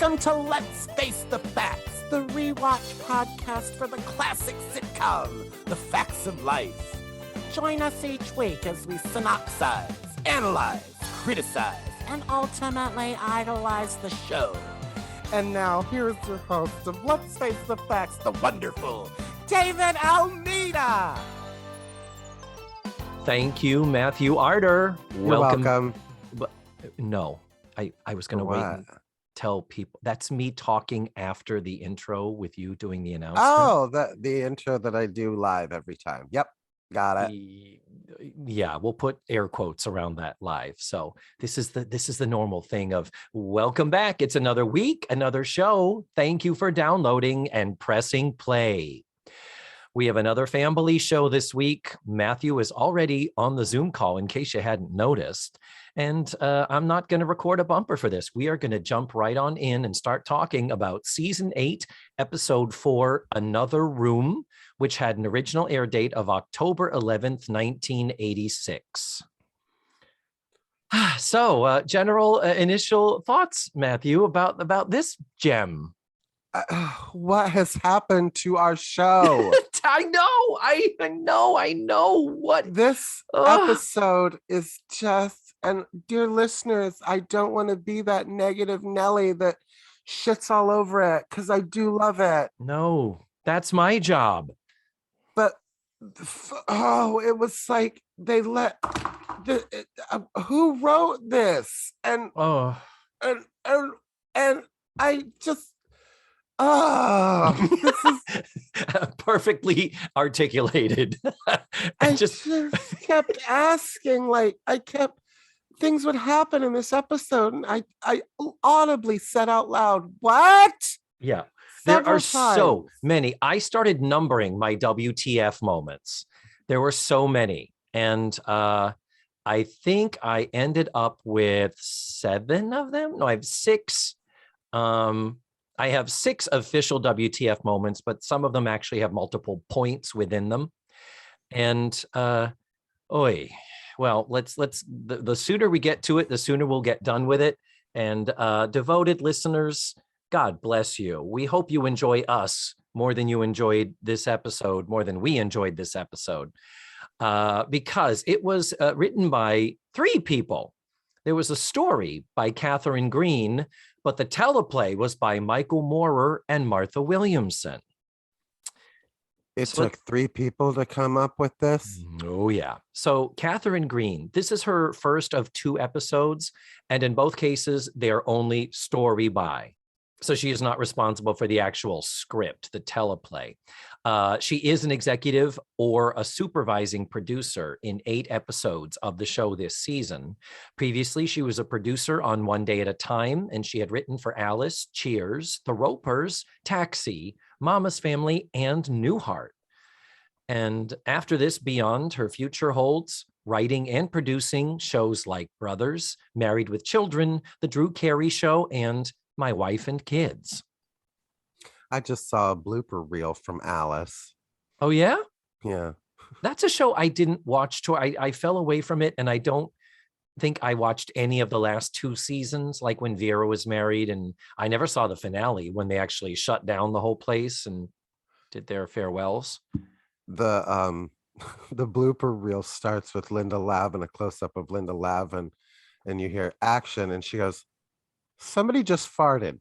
Welcome to Let's Face the Facts, the rewatch podcast for the classic sitcom, The Facts of Life. Join us each week as we synopsize, analyze, criticize, and ultimately idolize the show. And now, here's your host of Let's Face the Facts, the wonderful David Almeida. Thank you, Matthew Arter. You're welcome. No, I was going to wait and tell people. That's me talking after the intro with you doing the announcement. Oh, the intro that I do live every time. Yep, got it. Yeah, we'll put air quotes around that live. So this is the normal thing of welcome back. It's another week, another show. Thank you for downloading and pressing play. We have another Fambily Show this week. Matthew is already on the Zoom call in case you hadn't noticed. And I'm not going to record a bumper for this. We are going to jump right on in and start talking about Season 8, Episode 4, Another Room, which had an original air date of October 11th, 1986. So, general initial thoughts, Matthew, about this gem. What has happened to our show? I know what this episode is just. And dear listeners, I don't want to be that negative Nelly that shits all over it because I do love it. No, that's my job. But it was like they let who wrote this and I just. This is perfectly articulated. I just kept asking, things would happen in this episode, and I audibly said out loud, "What?" Yeah, there are so many. I started numbering my WTF moments. There were so many, and I think I ended up with 7 of them. No, I have 6. I have 6 official WTF moments, but some of them actually have multiple points within them. And well, let's the sooner we get to it, the sooner we'll get done with it. And devoted listeners, God bless you. We hope you enjoy us more than you enjoyed this episode, more than we enjoyed this episode, because it was written by 3 people. There was a story by Catherine Green, but the teleplay was by Michael Moorer and Martha Williamson. It took 3 people to come up with this? Oh, yeah. So Catherine Green, this is her first of 2 episodes, and in both cases, they're only story by. So she is not responsible for the actual script, the teleplay. She is an executive or a supervising producer in 8 episodes of the show this season. Previously, she was a producer on One Day at a Time, and she had written for Alice, Cheers, The Ropers, Taxi, Mama's Family, and Newhart. And after this, beyond, her future holds writing and producing shows like Brothers, Married with Children, The Drew Carey Show, and My Wife and Kids. I just saw a blooper reel from Alice. Oh, yeah? Yeah. That's a show I didn't watch. I fell away from it, and I don't think I watched any of the last 2 seasons, like when Vera was married, and I never saw the finale when they actually shut down the whole place and did their farewells. The blooper reel starts with Linda Lavin, a close-up of Linda Lavin, and you hear action, and she goes, "Somebody just farted."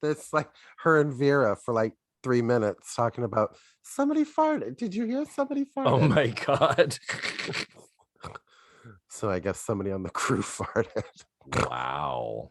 It's like her and Vera for 3 minutes talking about somebody farted. Did you hear somebody farted? Oh my God. So I guess somebody on the crew farted. Wow.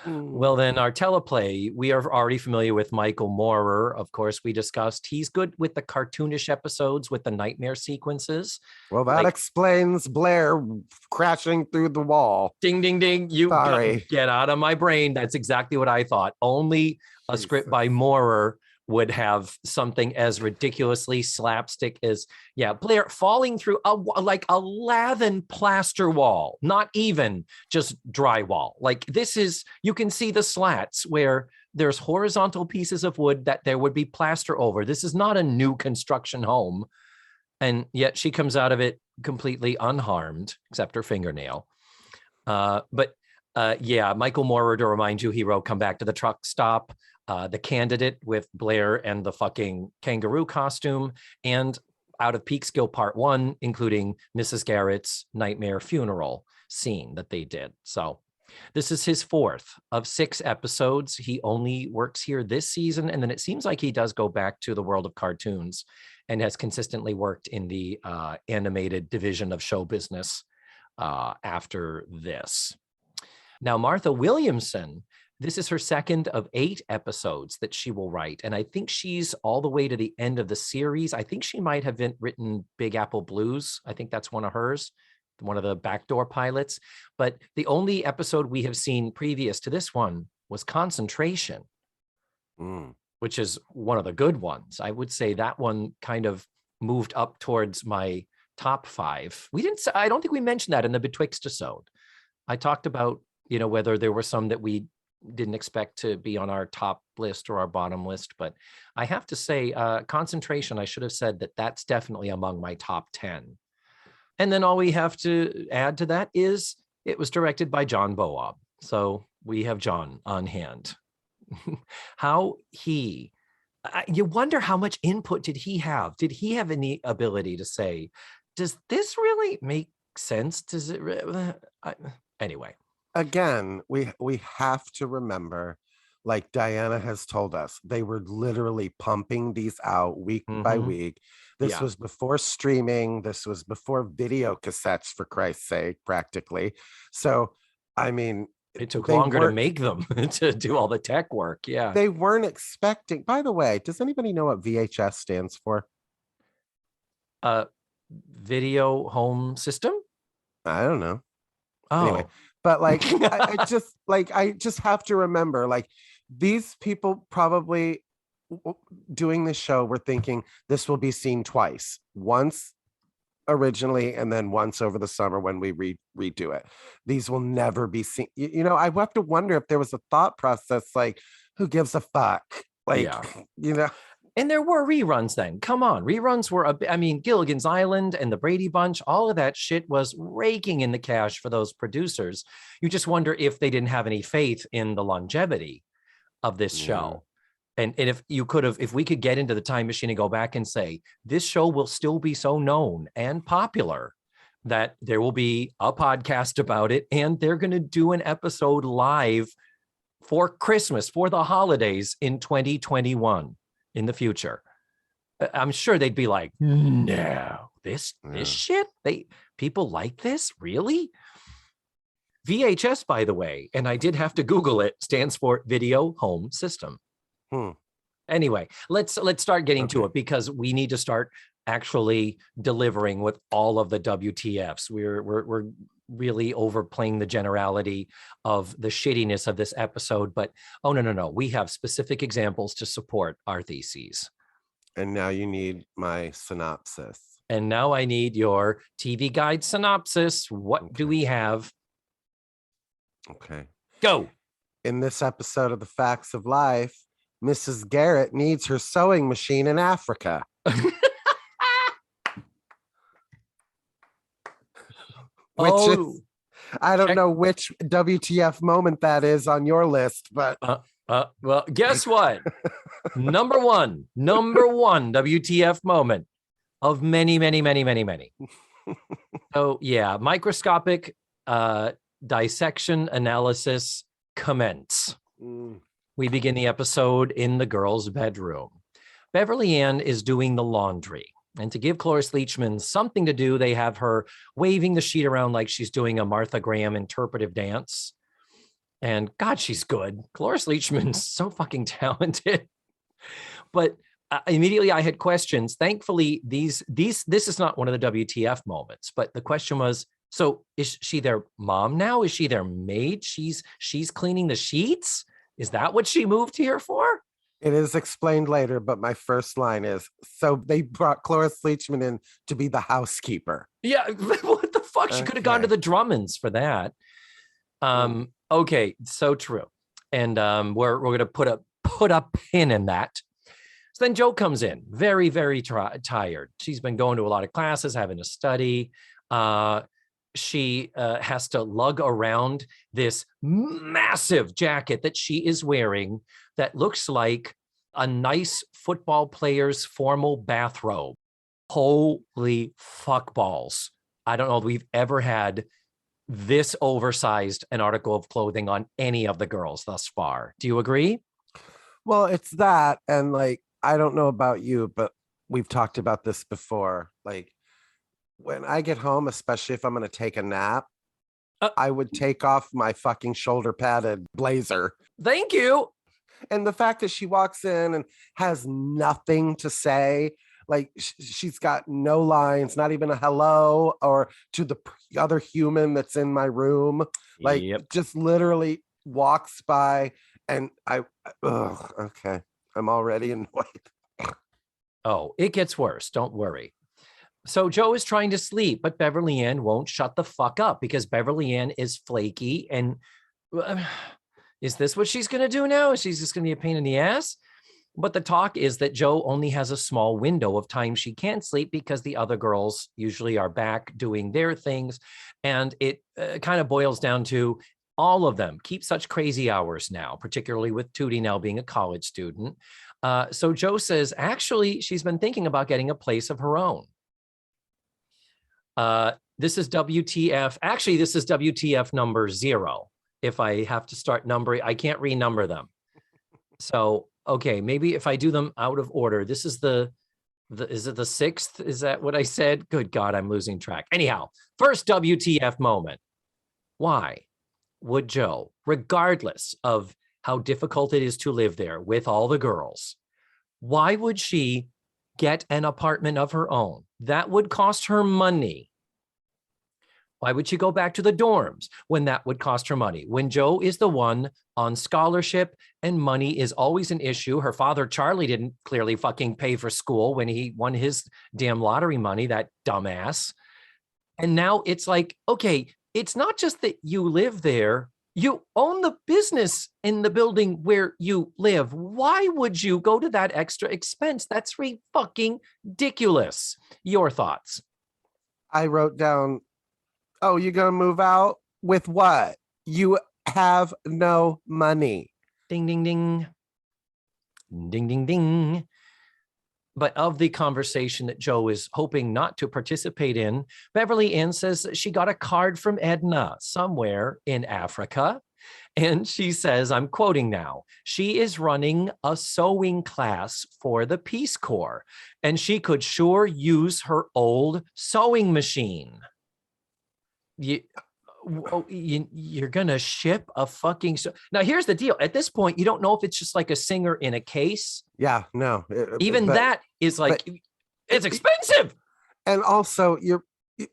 Well, then our teleplay, we are already familiar with Michael Moorer. Of course, we discussed he's good with the cartoonish episodes with the nightmare sequences. Well, that explains Blair crashing through the wall. Ding, ding, ding. Get out of my brain. That's exactly what I thought. Only a script by Moorer would have something as ridiculously slapstick as, Blair falling through a lathern plaster wall, not even just drywall. This is, you can see the slats where there's horizontal pieces of wood that there would be plaster over. This is not a new construction home. And yet she comes out of it completely unharmed, except her fingernail. But Yeah, Michael Moorer, to remind you, he wrote Come Back to the Truck Stop, The Candidate with Blair and the fucking kangaroo costume, and Out of Peekskill Part 1, including Mrs. Garrett's nightmare funeral scene that they did. So this is his 4th of 6 episodes. He only works here this season, and then it seems like he does go back to the world of cartoons and has consistently worked in the animated division of show business after this. Now, Martha Williamson, this is her 2nd of 8 episodes that she will write. And I think she's all the way to the end of the series. I think she might have written Big Apple Blues. I think that's one of hers, one of the backdoor pilots. But the only episode we have seen previous to this one was Concentration, which is one of the good ones. I would say that one kind of moved up towards my top 5. I don't think we mentioned that in the Betwixt episode. I talked about, whether there were some that we didn't expect to be on our top list or our bottom list. But I have to say, Concentration, I should have said that that's definitely among my top 10. And then all we have to add to that is it was directed by John Boab. So we have John on hand. You wonder how much input did he have? Did he have any ability to say, does this really make sense? Does it? Anyway. Again, we have to remember, like Diana has told us, they were literally pumping these out week by week. This was before streaming. This was before video cassettes, for Christ's sake, practically. So, I mean, it took longer to make them to do all the tech work. Yeah. They weren't expecting. By the way, does anybody know what VHS stands for? Video home system? I don't know. Oh. Anyway, but like, I just have to remember, like, these people probably doing this show were thinking this will be seen twice, once originally and then once over the summer when we redo it. These will never be seen. I have to wonder if there was a thought process like, who gives a fuck? Like, And there were reruns then. Come on. Reruns were, Gilligan's Island and the Brady Bunch, all of that shit was raking in the cash for those producers. You just wonder if they didn't have any faith in the longevity of this show. And if we could get into the time machine and go back and say, this show will still be so known and popular that there will be a podcast about it, and they're going to do an episode live for Christmas, for the holidays in 2021. In the future, I'm sure they'd be like, no, this shit, people like this, really? VHS, by the way, and I did have to Google it, stands for Video Home System. Anyway, let's start getting to it, because we need to start actually delivering with all of the WTFs. We're really overplaying the generality of the shittiness of this episode, but no, we have specific examples to support our theses. And now you need my synopsis. And now I need your TV guide synopsis. What do we have? Okay. Go. In this episode of The Facts of Life, Mrs. Garrett needs her sewing machine in Africa. I don't know which WTF moment that is on your list, but well, guess what? number one WTF moment of many. So yeah, microscopic dissection analysis commence. We begin the episode in the girls' bedroom. Beverly Ann is doing the laundry. And to give Cloris Leachman something to do, they have her waving the sheet around like she's doing a Martha Graham interpretive dance. And God, she's good. Cloris Leachman's so fucking talented. But immediately I had questions. Thankfully, this is not one of the WTF moments. But the question was, so is she their mom now? Is she their maid? She's cleaning the sheets? Is that what she moved here for? It is explained later, but my first line is, so they brought Cloris Leachman in to be the housekeeper. Yeah, what the fuck? She could have gone to the Drummonds for that. Okay, so true. And we're going to put a pin in that. So then Jo comes in, very, very tired. She's been going to a lot of classes, having to study. she has to lug around this massive jacket that she is wearing that looks like a nice football player's formal bathrobe. Holy fuck balls. I don't know if we've ever had this oversized an article of clothing on any of the girls thus far. Do you agree? Well, it's that. And like, I don't know about you, but we've talked about this before. Like, when I get home, especially if I'm going to take a nap, I would take off my fucking shoulder padded blazer. Thank you. And the fact that she walks in and has nothing to say, like she's got no lines, not even a hello or to the other human that's in my room, like just literally walks by and okay, I'm already annoyed. Oh, it gets worse. Don't worry. So Joe is trying to sleep, but Beverly Ann won't shut the fuck up because Beverly Ann is flaky. And is this what she's going to do now? Is she just going to be a pain in the ass? But the talk is that Joe only has a small window of time she can't sleep because the other girls usually are back doing their things. And it kind of boils down to all of them keep such crazy hours now, particularly with Tootie now being a college student. So Joe says, actually, she's been thinking about getting a place of her own. This is WTF. Actually, this is WTF number 0. If I have to start numbering, I can't renumber them. So, okay, maybe if I do them out of order, this is is it the 6th? Is that what I said? Good God, I'm losing track. Anyhow, first WTF moment. Why would Joe, regardless of how difficult it is to live there with all the girls, why would she get an apartment of her own? That would cost her money. Why would she go back to the dorms when that would cost her money? When Joe is the one on scholarship and money is always an issue. Her father, Charlie, didn't clearly fucking pay for school when he won his damn lottery money, that dumbass. And now it's like, okay, it's not just that you live there. You own the business in the building where you live. Why would you go to that extra expense? That's fucking ridiculous. Your thoughts? I wrote down, oh, you're going to move out with what? You have no money. Ding, ding, ding. Ding, ding, ding. But of the conversation that Joe is hoping not to participate in, Beverly Ann says that she got a card from Edna somewhere in Africa. And she says, I'm quoting now, she is running a sewing class for the Peace Corps, and she could sure use her old sewing machine. You're gonna ship a fucking now here's the deal. At this point, you don't know if it's just like a singer in a case. Yeah, no. Even that is like, it's expensive. And also you spit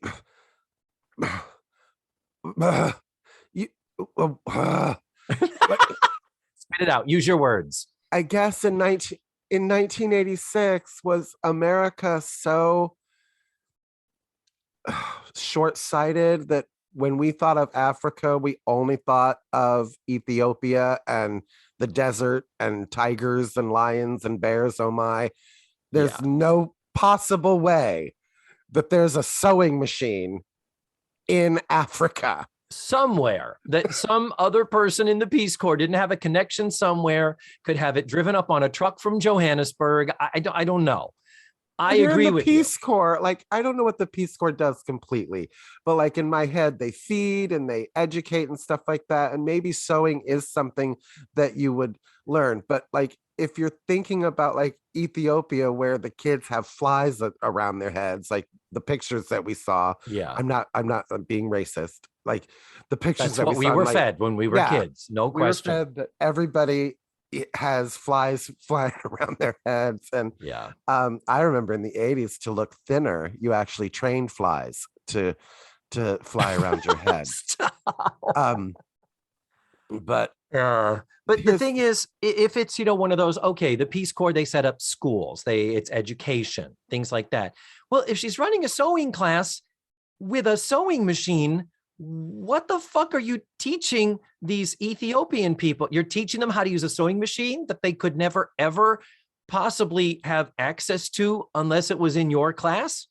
it out. Use your words. I guess in 1986 was America so short-sighted that when we thought of Africa, we only thought of Ethiopia and the desert and tigers and lions and bears. Oh my, there's no possible way that there's a sewing machine in Africa. Somewhere that some other person in the Peace Corps didn't have a connection somewhere, could have it driven up on a truck from Johannesburg. I don't know. I agree with Peace Corps. Like, I don't know what the Peace Corps does completely, but like in my head, they feed and they educate and stuff like that. And maybe sewing is something that you would learn. But like, if you're thinking about like Ethiopia, where the kids have flies around their heads, like the pictures that we saw. Yeah. I'm not being racist. Like the pictures that we were fed when we were kids. No question. We were fed that everybody has flies flying around their heads. And I remember in the 80s, to look thinner, you actually trained flies to fly around your head. But the thing is, if it's, one of those, okay, the Peace Corps, they set up schools, it's education, things like that. Well, if she's running a sewing class with a sewing machine, what the fuck are you teaching these Ethiopian people? You're teaching them how to use a sewing machine that they could never, ever possibly have access to unless it was in your class?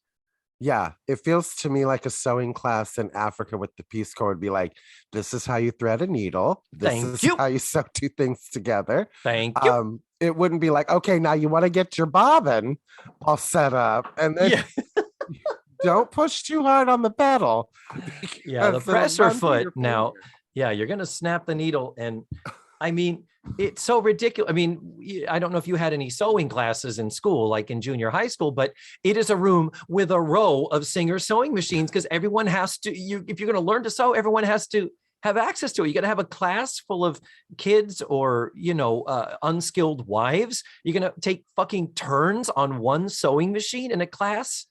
Yeah, it feels to me like a sewing class in Africa with the Peace Corps would be like, this is how you thread a needle. This Thank is you. how you sew two things together. Thank you. It wouldn't be like, okay, now you want to get your bobbin all set up and then Yeah. don't push too hard on the pedal. Yeah, the because it'll presser run through foot your now. finger. Yeah, you're going to snap the needle. And I mean, it's so ridiculous. I mean, I don't know if you had any sewing classes in school, like in junior high school, but it is a room with a row of Singer sewing machines because everyone has to, if you're going to learn to sew, everyone has to have access to it. You got to have a class full of kids or, unskilled wives. You're going to take fucking turns on one sewing machine in a class.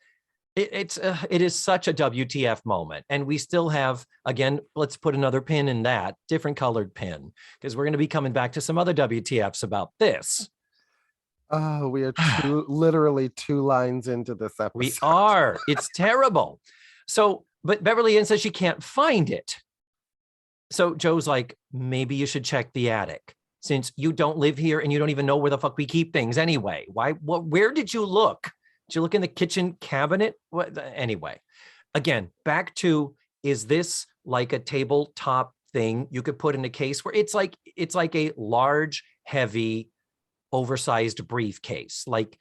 It is such a WTF moment. And we still have, again, let's put another pin in that, different colored pin, because we're going to be coming back to some other WTFs about this. Oh, we are literally 2 lines into this episode. We are. It's terrible. So, but Beverly Ann says she can't find it. So Joe's like, maybe you should check the attic since you don't live here and you don't even know where the fuck we keep things anyway. Where did you look? Did you look in the kitchen cabinet? Anyway, again, back to, is this like a tabletop thing you could put in a case where it's like a large, heavy, oversized briefcase? Like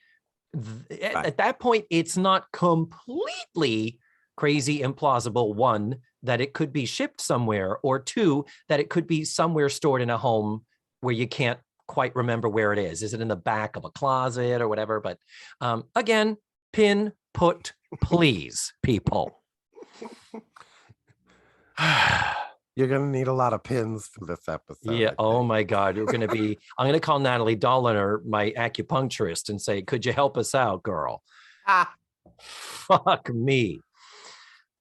at that point, it's not completely crazy implausible. One, that it could be shipped somewhere, or two, that it could be somewhere stored in a home where you can't quite remember where it is. Is it in the back of a closet or whatever? But again, pin put, please, people. You're going to need a lot of pins for this episode. Yeah. Oh my God. I'm going to call Natalie Dolliner, my acupuncturist, and say, could you help us out, girl? Fuck me.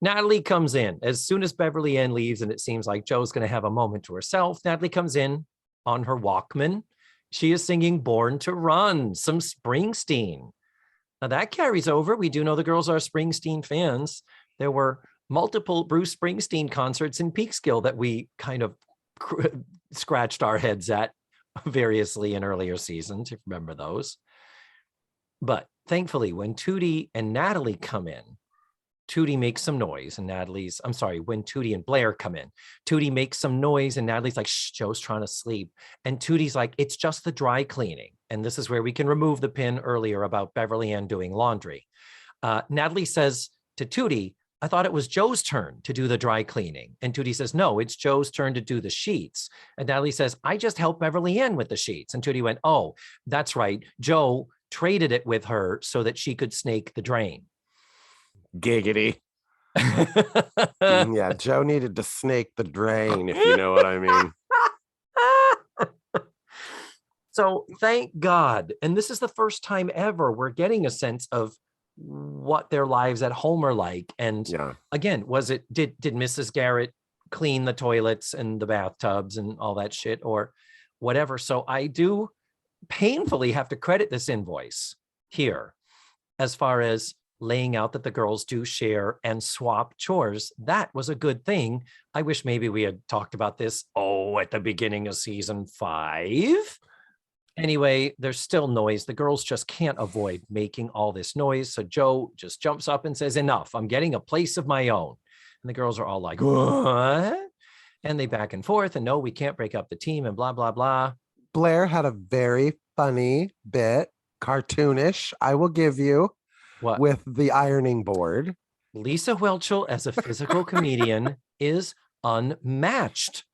Natalie comes in as soon as Beverly Ann leaves, and it seems like Joe's going to have a moment to herself. Natalie comes in on her Walkman. She is singing Born to Run, some Springsteen. Now that carries over. We do know the girls are Springsteen fans. There were multiple Bruce Springsteen concerts in Peekskill that we kind of scratched our heads at variously in earlier seasons, if you remember those. But thankfully, when Tootie and Natalie come in, Tootie makes some noise and when Tootie and Blair come in, Tootie makes some noise and Natalie's like, shh, Joe's trying to sleep. And Tootie's like, it's just the dry cleaning. And this is where we can remove the pin earlier about Beverly Ann doing laundry. Natalie says to Tootie, I thought it was Joe's turn to do the dry cleaning. And Tootie says, no, it's Joe's turn to do the sheets. And Natalie says, I just helped Beverly Ann with the sheets. And Tootie went, oh, that's right. Joe traded it with her so that she could snake the drain. Giggity. Yeah, Joe needed to snake the drain, if you know what I mean. So thank God. And this is the first time ever we're getting a sense of what their lives at home are like. And again, did Mrs. Garrett clean the toilets and the bathtubs and all that shit or whatever? So I do painfully have to credit this invoice here as far as laying out that the girls do share and swap chores. That was a good thing. I wish maybe we had talked about this, at the beginning of season 5. Anyway, there's still noise. The girls just can't avoid making all this noise. So Joe just jumps up and says, enough, I'm getting a place of my own. And the girls are all like, what? And they back and forth and no, we can't break up the team and blah, blah, blah. Blair had a very funny bit, cartoonish, I will give you. What? With the ironing board. Lisa Whelchel as a physical comedian is unmatched.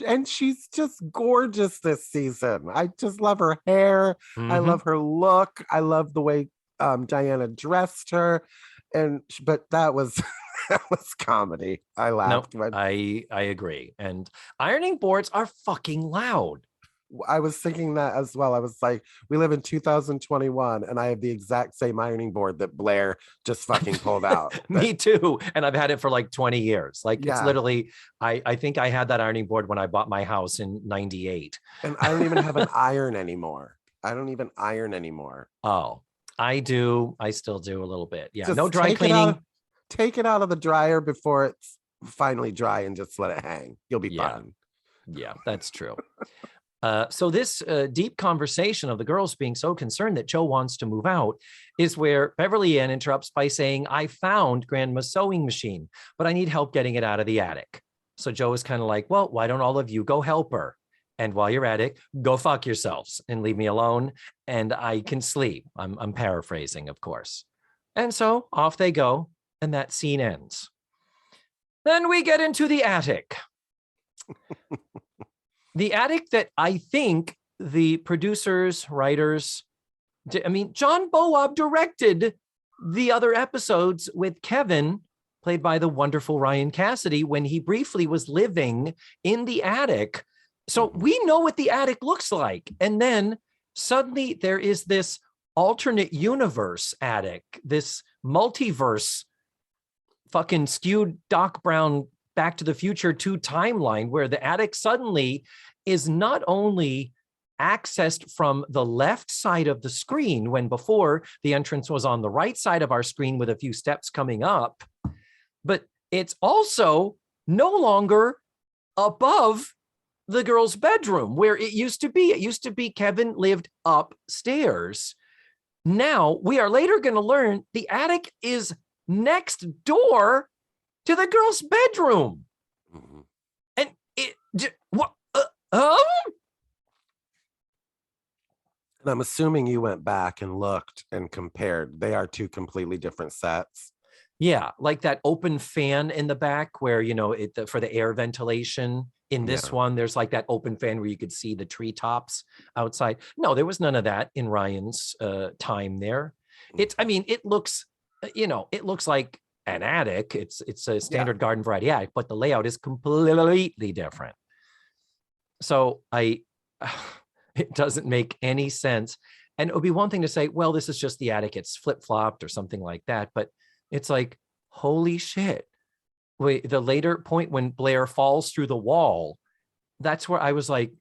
And she's just gorgeous this season. I just love her hair. I love her look. I love the way Diana dressed her. But that was that was comedy. I laughed. No, I agree. And ironing boards are fucking loud. I was thinking that as well. I was like, we live in 2021 and I have the exact same ironing board that Blair just fucking pulled out. Me too. And I've had it for like 20 years. Like it's literally, I think I had that ironing board when I bought my house in 98. And I don't even have an iron anymore. I don't even iron anymore. Oh, I do. I still do a little bit. Yeah. Just no dry cleaning. Take it out of the dryer before it's finally dry and just let it hang. You'll be fine. Yeah, that's true. So this deep conversation of the girls being so concerned that Joe wants to move out is where Beverly Ann interrupts by saying, I found Grandma's sewing machine, but I need help getting it out of the attic. So Joe is kind of like, well, why don't all of you go help her? And while you're at it, go fuck yourselves and leave me alone and I can sleep. I'm paraphrasing, of course. And so off they go and that scene ends. Then we get into the attic. The attic that I think the producers, writers, John Boab directed the other episodes with Kevin, played by the wonderful Ryan Cassidy, when he briefly was living in the attic. So we know what the attic looks like. And then suddenly there is this alternate universe attic, this multiverse fucking skewed Doc Brown Back to the Future 2 timeline, where the attic suddenly is not only accessed from the left side of the screen, when before the entrance was on the right side of our screen with a few steps coming up, but it's also no longer above the girl's bedroom where it used to be. It used to be Kevin lived upstairs. Now we are later going to learn the attic is next door to the girl's bedroom. And it, what? And I'm assuming you went back and looked and compared. They are two completely different sets. Yeah, like that open fan in the back where, for the air ventilation. In this one, there's like that open fan where you could see the treetops outside. No, there was none of that in Ryan's time there. It looks, it looks like an attic. It's a standard garden variety attic, but the layout is completely different. So it doesn't make any sense. And it would be one thing to say, well, this is just the attic. It's flip-flopped or something like that. But it's like, holy shit. Wait, the later point when Blair falls through the wall, that's where I was like,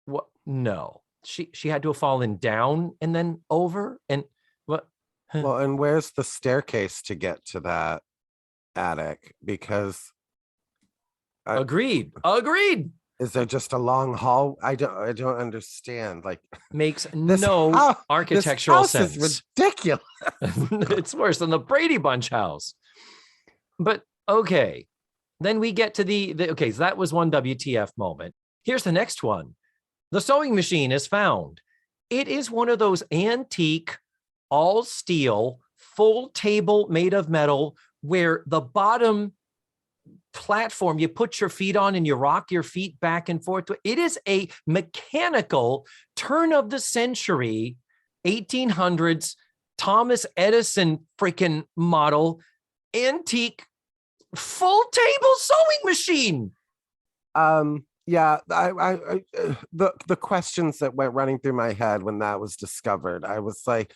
what? No, she had to have fallen down and then over. And what? Well, and where's the staircase to get to that attic? Because agreed. Is there just a long hall? I don't understand. Like, makes no architectural sense. Is ridiculous. It's worse than the Brady Bunch house. But okay, then we get to okay, so that was one WTF moment. Here's the next one. The sewing machine is found. It is one of those antique, all steel, full table made of metal, where the bottom platform you put your feet on and you rock your feet back and forth. It is a mechanical turn of the century 1800s Thomas Edison freaking model antique full table sewing machine. Yeah, the questions that went running through my head when that was discovered, I was like,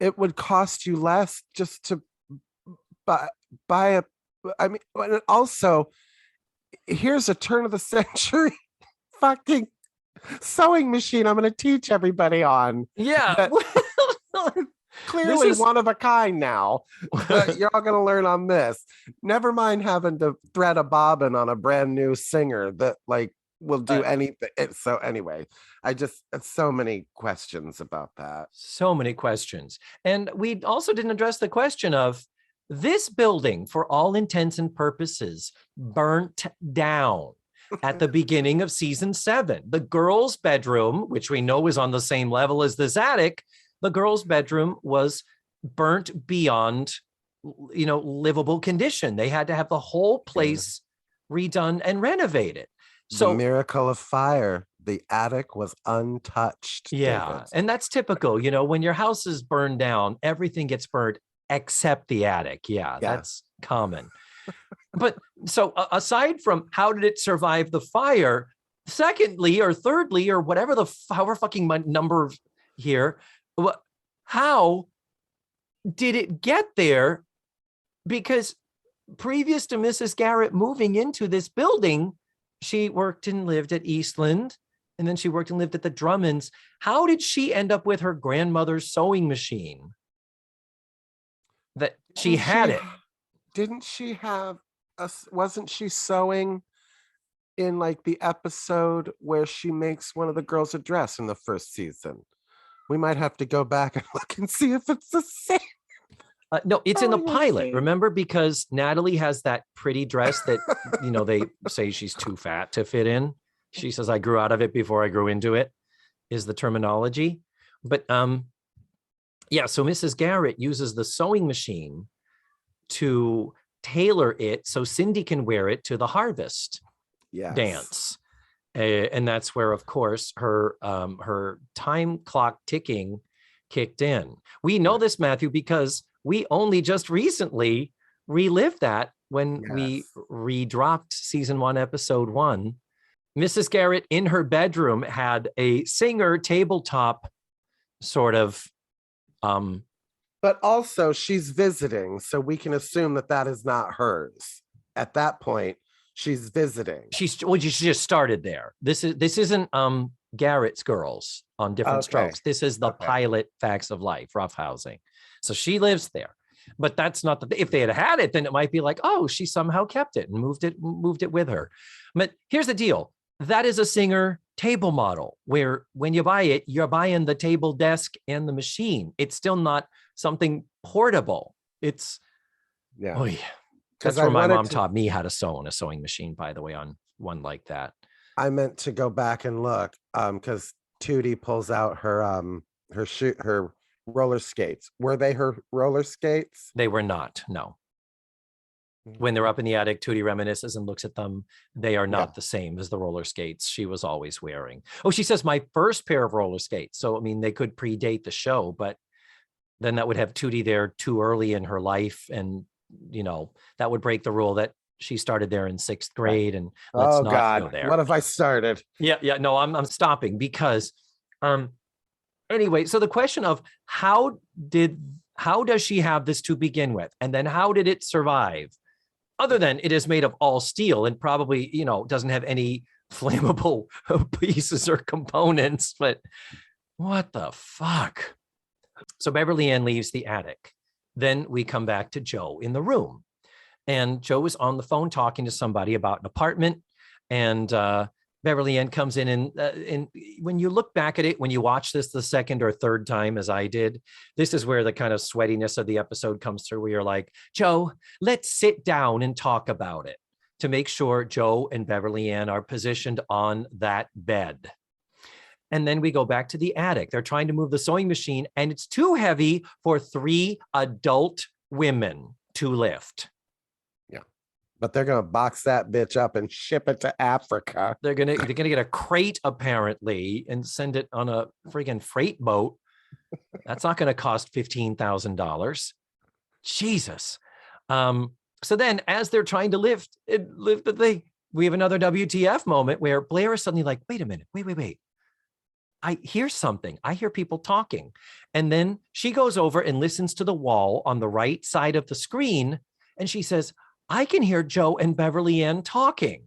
it would cost you less just to buy a. I mean, also, here's a turn of the century fucking sewing machine I'm going to teach everybody on. Yeah. Clearly one of a kind now. You're all going to learn on this. Never mind having to thread a bobbin on a brand new singer that like will do anything. So anyway, so many questions about that. So many questions. And we also didn't address the question of this building, for all intents and purposes, burnt down at the beginning of season 7. The girls' bedroom, which we know is on the same level as this attic, the girls' bedroom was burnt beyond, livable condition. They had to have the whole place redone and renovated. So the miracle of fire, the attic was untouched. Yeah. David. And that's typical. When your house is burned down, everything gets burned except the attic. Yeah. That's common. But so aside from how did it survive the fire, secondly, or thirdly, or whatever however fucking number here, how did it get there? Because previous to Mrs. Garrett moving into this building, she worked and lived at Eastland, and then she worked and lived at the Drummonds. How did she end up with her grandmother's sewing machine? That she had it. Didn't she have wasn't she sewing in like the episode where she makes one of the girls a dress in the first season. We might have to go back and look and see if it's the same. No, it's in the Oh, pilot, okay. remember? Because Natalie has that pretty dress that, they say she's too fat to fit in. She says, I grew out of it before I grew into it, is the terminology. But yeah, so Mrs. Garrett uses the sewing machine to tailor it so Cindy can wear it to the harvest dance. And that's where, of course, her time clock ticking kicked in. We know this, Matthew, because we only just recently relived that when we redropped season 1, episode 1. Mrs. Garrett in her bedroom had a singer tabletop sort of. But also she's visiting, so we can assume that that is not hers. At that point, she's visiting. She just started there. This isn't Garrett's Girls on Different Strokes. This is the pilot Facts of Life, roughhousing. So she lives there, but that's not if they had it, then it might be like, oh, she somehow kept it and moved it with her. But here's the deal. That is a singer table model where when you buy it, you're buying the table, desk, and the machine. It's still not something portable. It's that's where my mom taught me how to sew on a sewing machine, by the way, on one like that. I meant to go back and look because Tootie pulls out her roller skates. Were they her roller skates? They were not, no. When they're up in the attic, Tootie reminisces and looks at them. They are not the same as the roller skates she was always wearing. Oh, she says, my first pair of roller skates. So, I mean, they could predate the show, but then that would have Tootie there too early in her life. And, that would break the rule that she started there in 6th grade. And let's not go there. What have I started? Yeah. No, I'm stopping because, anyway, so the question of how does she have this to begin with? And then how did it survive? Other than it is made of all steel and probably, doesn't have any flammable pieces or components, but what the fuck? So Beverly Ann leaves the attic. Then we come back to Joe in the room. And Joe is on the phone talking to somebody about an apartment. And Beverly Ann comes in and when you look back at it, when you watch this the second or third time, as I did, this is where the kind of sweatiness of the episode comes through, where you're like, Joe, let's sit down and talk about it, to make sure Joe and Beverly Ann are positioned on that bed. And then we go back to the attic. They're trying to move the sewing machine and it's too heavy for 3 adult women to lift. But they're gonna box that bitch up and ship it to Africa. They're gonna get a crate apparently and send it on a friggin' freight boat. That's not gonna cost $15,000. Jesus. So then, as they're trying to lift the thing, we have another WTF moment where Blair is suddenly like, "Wait a minute, wait! I hear something. I hear people talking," and then she goes over and listens to the wall on the right side of the screen, and she says, I can hear Joe and Beverly Ann talking.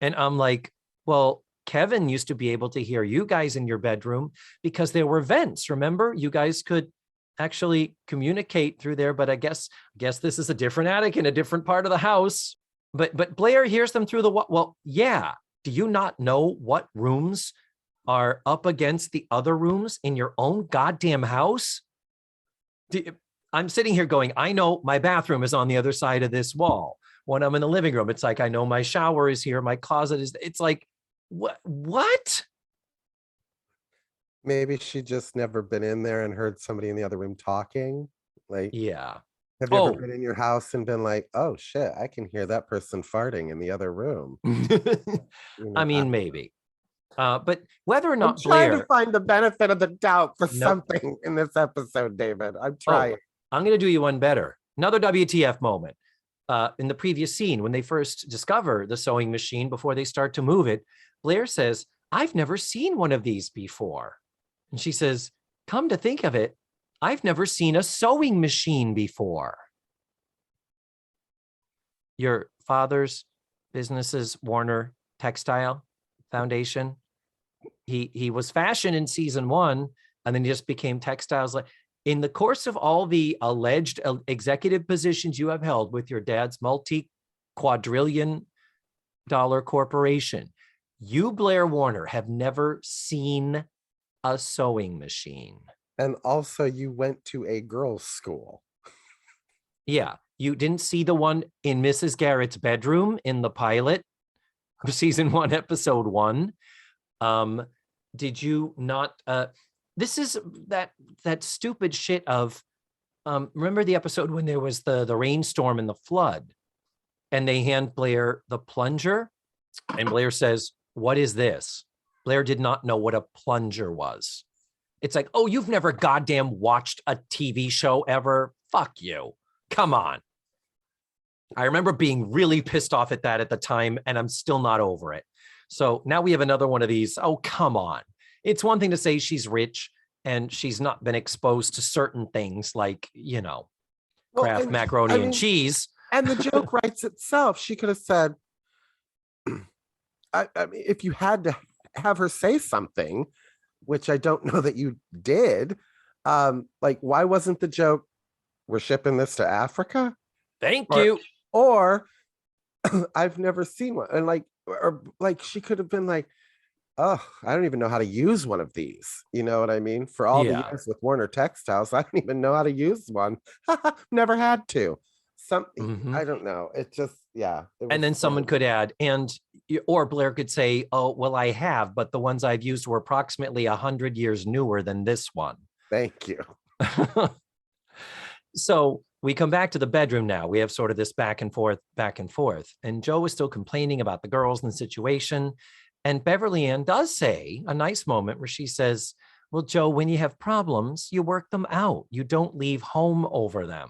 And I'm like, well, Kevin used to be able to hear you guys in your bedroom because there were vents. Remember, you guys could actually communicate through there. But I guess this is a different attic in a different part of the house. But Blair hears them through the wall. Well, yeah. Do you not know what rooms are up against the other rooms in your own goddamn house? I'm sitting here going, I know my bathroom is on the other side of this wall. When I'm in the living room, it's like, I know my shower is here. My closet is, it's like, what? Maybe she just never been in there and heard somebody in the other room talking. Like, yeah. Have you ever been in your house and been like, oh shit, I can hear that person farting in the other room? I mean, maybe. But whether or not I'm trying Blair, to find the benefit of the doubt for something in this episode, David. I'm trying. I'm going to do you one better. Another WTF moment. In the previous scene, when they first discover the sewing machine before they start to move it, Blair says, I've never seen one of these before. And she says, come to think of it, I've never seen a sewing machine before. Your father's business's Warner Textile Foundation. He was fashion in season 1, and then he just became textiles. In the course of all the alleged executive positions you have held with your dad's multi-quadrillion corporation. You, Blair Warner, have never seen a sewing machine. And also you went to a girls' school. Yeah. You didn't see the one in Mrs. Garrett's bedroom in the pilot of season 1, episode 1. Did you not? This is that stupid shit of, remember the episode when there was the rainstorm and the flood, and they hand Blair the plunger, and Blair says, "What is this?" Blair did not know what a plunger was. It's like, oh, you've never goddamn watched a TV show ever? Fuck you. Come on. I remember being really pissed off at that at the time, and I'm still not over it. So now we have another one of these. Oh, come on. It's one thing to say she's rich and she's not been exposed to certain things like, Kraft macaroni and cheese. And the joke writes itself. She could have said, I mean, if you had to have her say something, which I don't know that you did, like, why wasn't the joke, we're shipping this to Africa? Thank you. Or I've never seen one. And like she could have been like, oh, I don't even know how to use one of these. You know what I mean? For all the years with Warner Textiles, I don't even know how to use one. Never had to. I don't know. It just, and then someone could add, or Blair could say, oh, well, I have, but the ones I've used were approximately 100 years newer than this one. Thank you. So we come back to the bedroom now. We have sort of this back and forth. And Joe is still complaining about the girls and the situation. And Beverly Ann does say a nice moment where she says, well, Joe, when you have problems, you work them out. You don't leave home over them.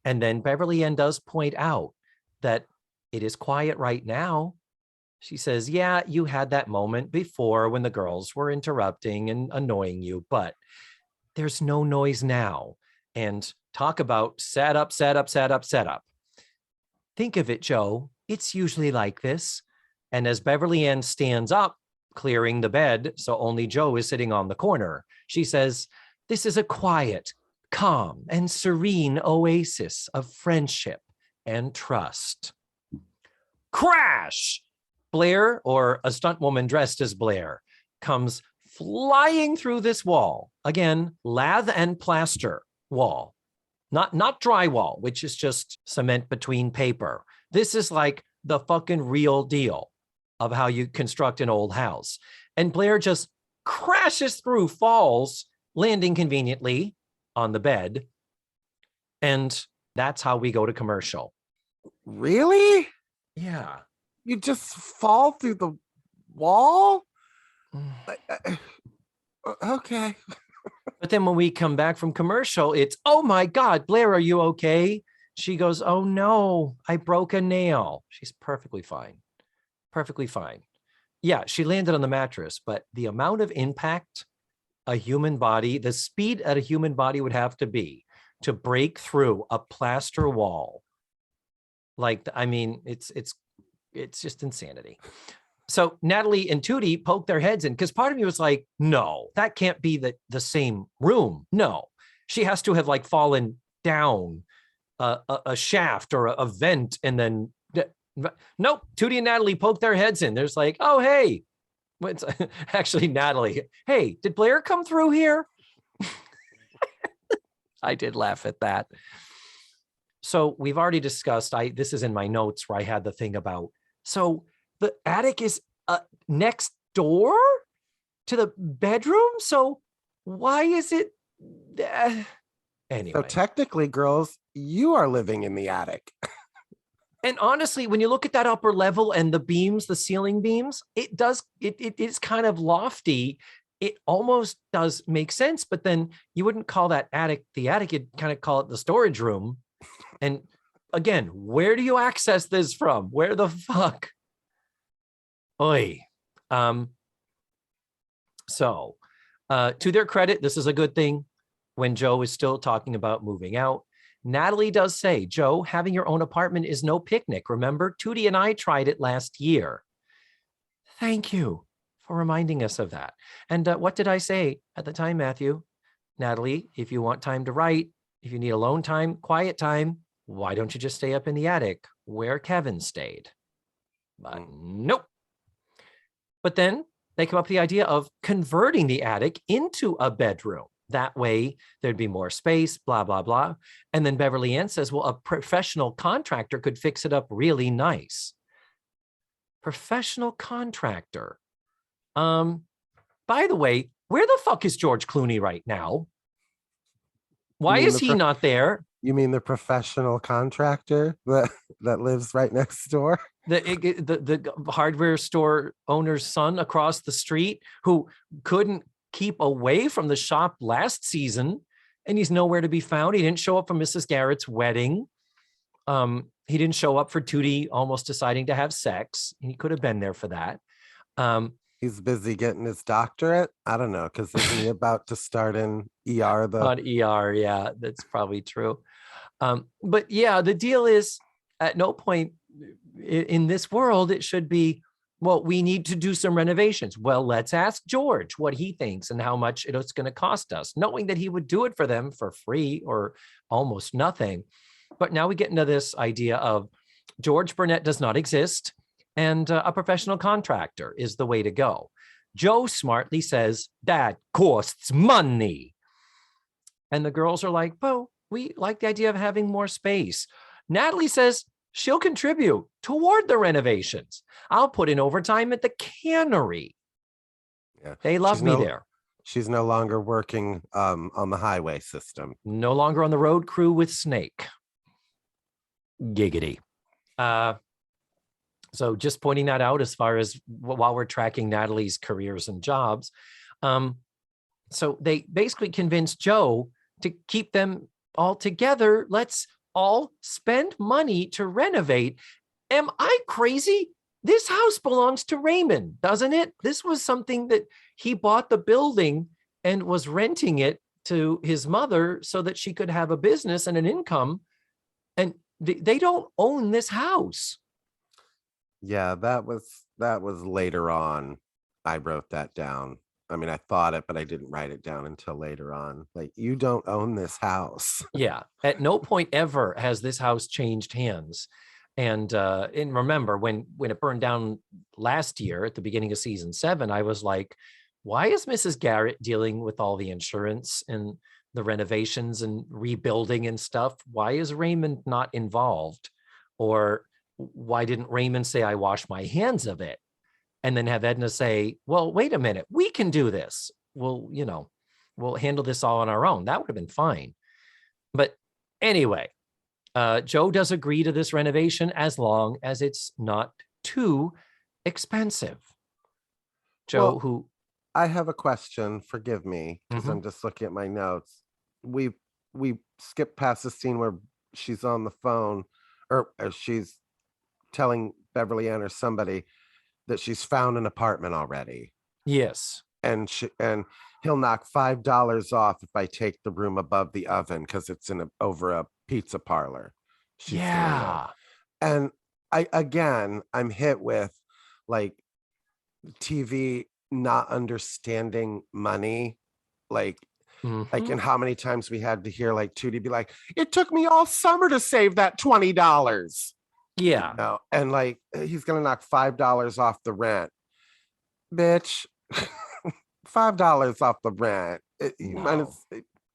And then Beverly Ann does point out that it is quiet right now. She says, yeah, you had that moment before when the girls were interrupting and annoying you, but there's no noise now. And talk about set up. Think of it, Joe. It's usually like this. And as Beverly Ann stands up, clearing the bed, so only Joe is sitting on the corner, she says, this is a quiet, calm, and serene oasis of friendship and trust. Crash! Blair, or a stunt woman dressed as Blair, comes flying through this wall. Again, lath and plaster wall. Not drywall, which is just cement between paper. This is like the fucking real deal of how you construct an old house. And Blair just crashes through, falls, landing conveniently on the bed. And that's how we go to commercial. Really? Yeah. You just fall through the wall? Okay. But then when we come back from commercial, it's, oh my God, Blair, are you okay? She goes, oh no, I broke a nail. She's perfectly fine. Perfectly fine. Yeah, she landed on the mattress, but the amount of impact a human body, the speed that a human body would have to be to break through a plaster wall. Like, I mean, it's just insanity. So Natalie and Tootie poke their heads in, because part of me was like, no, that can't be the same room. No, she has to have like fallen down a shaft or a vent, and then nope. Tootie and Natalie poke their heads in. There's like, oh, hey, what's actually Natalie? Hey, did Blair come through here? I did laugh at that. So we've already discussed, this is in my notes where I had the thing about, so the attic is next door to the bedroom. So why is it? Anyway. So technically, girls, you are living in the attic. And honestly, when you look at that upper level and the beams, the ceiling beams, it is kind of lofty. It almost does make sense, but then you wouldn't call that attic the attic. You'd kind of call it the storage room. And again, where do you access this from? Where the fuck? Oy. So to their credit, this is a good thing. When Joe is still talking about moving out, Natalie does say, Joe, having your own apartment is no picnic. Remember, Tootie and I tried it last year. Thank you for reminding us of that. And what did I say at the time, Matthew? Natalie, if you want time to write, if you need alone time, quiet time, why don't you just stay up in the attic where Kevin stayed? But nope. But then they come up with the idea of converting the attic into a bedroom. That way there'd be more space, blah, blah, blah. And then Beverly Ann says, well, a professional contractor could fix it up really nice. Professional contractor. By the way, where the fuck is George Clooney right now? Why is he not there? You mean the professional contractor that lives right next door? The hardware store owner's son across the street who couldn't keep away from the shop last season, and he's nowhere to be found. He didn't show up for Mrs. Garrett's wedding. He didn't show up for Tootie almost deciding to have sex. He could have been there for that. He's busy getting his doctorate. I don't know, because isn't he about to start in ER? On ER, yeah, that's probably true. But yeah, the deal is at no point in this world it should be, well, we need to do some renovations. Well, let's ask George what he thinks and how much it's going to cost us, knowing that he would do it for them for free or almost nothing. But now we get into this idea of George Burnett does not exist, and a professional contractor is the way to go. Joe smartly says, that costs money. And the girls are like, well, we like the idea of having more space. Natalie says she'll contribute toward the renovations. I'll put in overtime at the cannery. Yeah. They love me there. She's no longer working on the highway system. No longer on the road crew with Snake. Giggity. So just pointing that out as far as while we're tracking Natalie's careers and jobs. So they basically convinced Joe to keep them all together. Let's all spend money to renovate. Am I crazy? This house belongs to Raymond, doesn't it? This was something that he bought the building and was renting it to his mother so that she could have a business and an income. And they don't own this house. Yeah, that was later on. I wrote that down. I mean, I thought it, but I didn't write it down until later on. Like, you don't own this house. Yeah. At no point ever has this house changed hands. And remember, when it burned down last year at the beginning of season 7, I was like, why is Mrs. Garrett dealing with all the insurance and the renovations and rebuilding and stuff? Why is Raymond not involved? Or why didn't Raymond say, I wash my hands of it? And then have Edna say, well, wait a minute, we can do this. We'll handle this all on our own. That would have been fine. But anyway, Joe does agree to this renovation as long as it's not too expensive. Joe, I have a question. Forgive me, because I'm just looking at my notes. We skipped past the scene where she's on the phone, or she's telling Beverly Ann or somebody that she's found an apartment already. Yes. And he'll knock $5 off if I take the room above the oven because it's over a pizza parlor. Yeah. And I'm hit with like TV not understanding money. Like and how many times we had to hear like Tootie be like, it took me all summer to save that $20. Yeah. No, and like he's gonna knock $5 off the rent, bitch. $5 off the rent.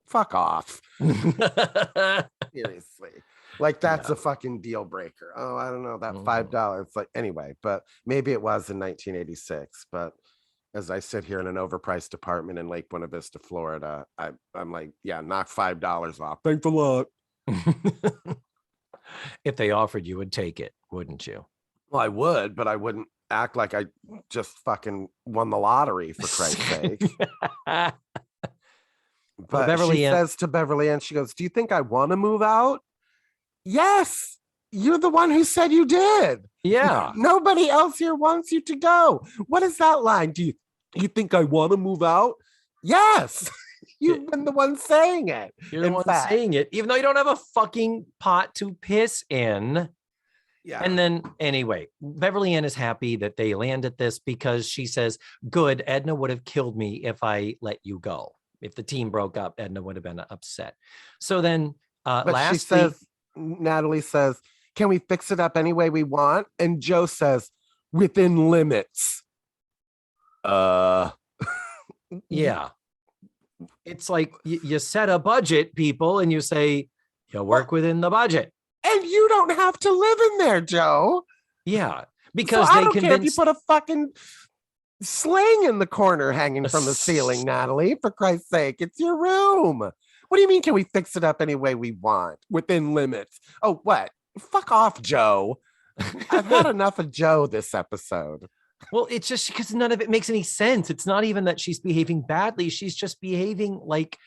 Fuck off. Seriously, like that's a fucking deal breaker. Oh, I don't know that $5. Like anyway, but maybe it was in 1986. But as I sit here in an overpriced apartment in Lake Buena Vista, Florida, I'm like, yeah, knock $5 off. Thanks a lot. If they offered, you would take it, wouldn't you? Well, I would, but I wouldn't act like I just fucking won the lottery, for Christ's sake. But Beverly she says to Beverly Ann, she goes, do you think I want to move out? Yes, you're the one who said you did. Yeah. Nobody else here wants you to go. What is that line? Do you think I want to move out? Yes. You've been the one saying it. You're the one saying it, even though you don't have a fucking pot to piss in. Yeah. And then anyway, Beverly Ann is happy that they landed this because she says, good, Edna would have killed me if I let you go. If the team broke up, Edna would have been upset. So then Natalie says, can we fix it up any way we want? And Joe says, within limits. Yeah. It's like you set a budget, people, and you say, you work within the budget. And you don't have to live in there, Joe. Yeah. Because so they I don't care if you convinced put a fucking sling in the corner hanging from the ceiling, Natalie. For Christ's sake, it's your room. What do you mean, can we fix it up any way we want within limits? Oh, what? Fuck off, Joe. I've had enough of Joe this episode. Well, it's just because none of it makes any sense. It's not even that she's behaving badly. She's just behaving like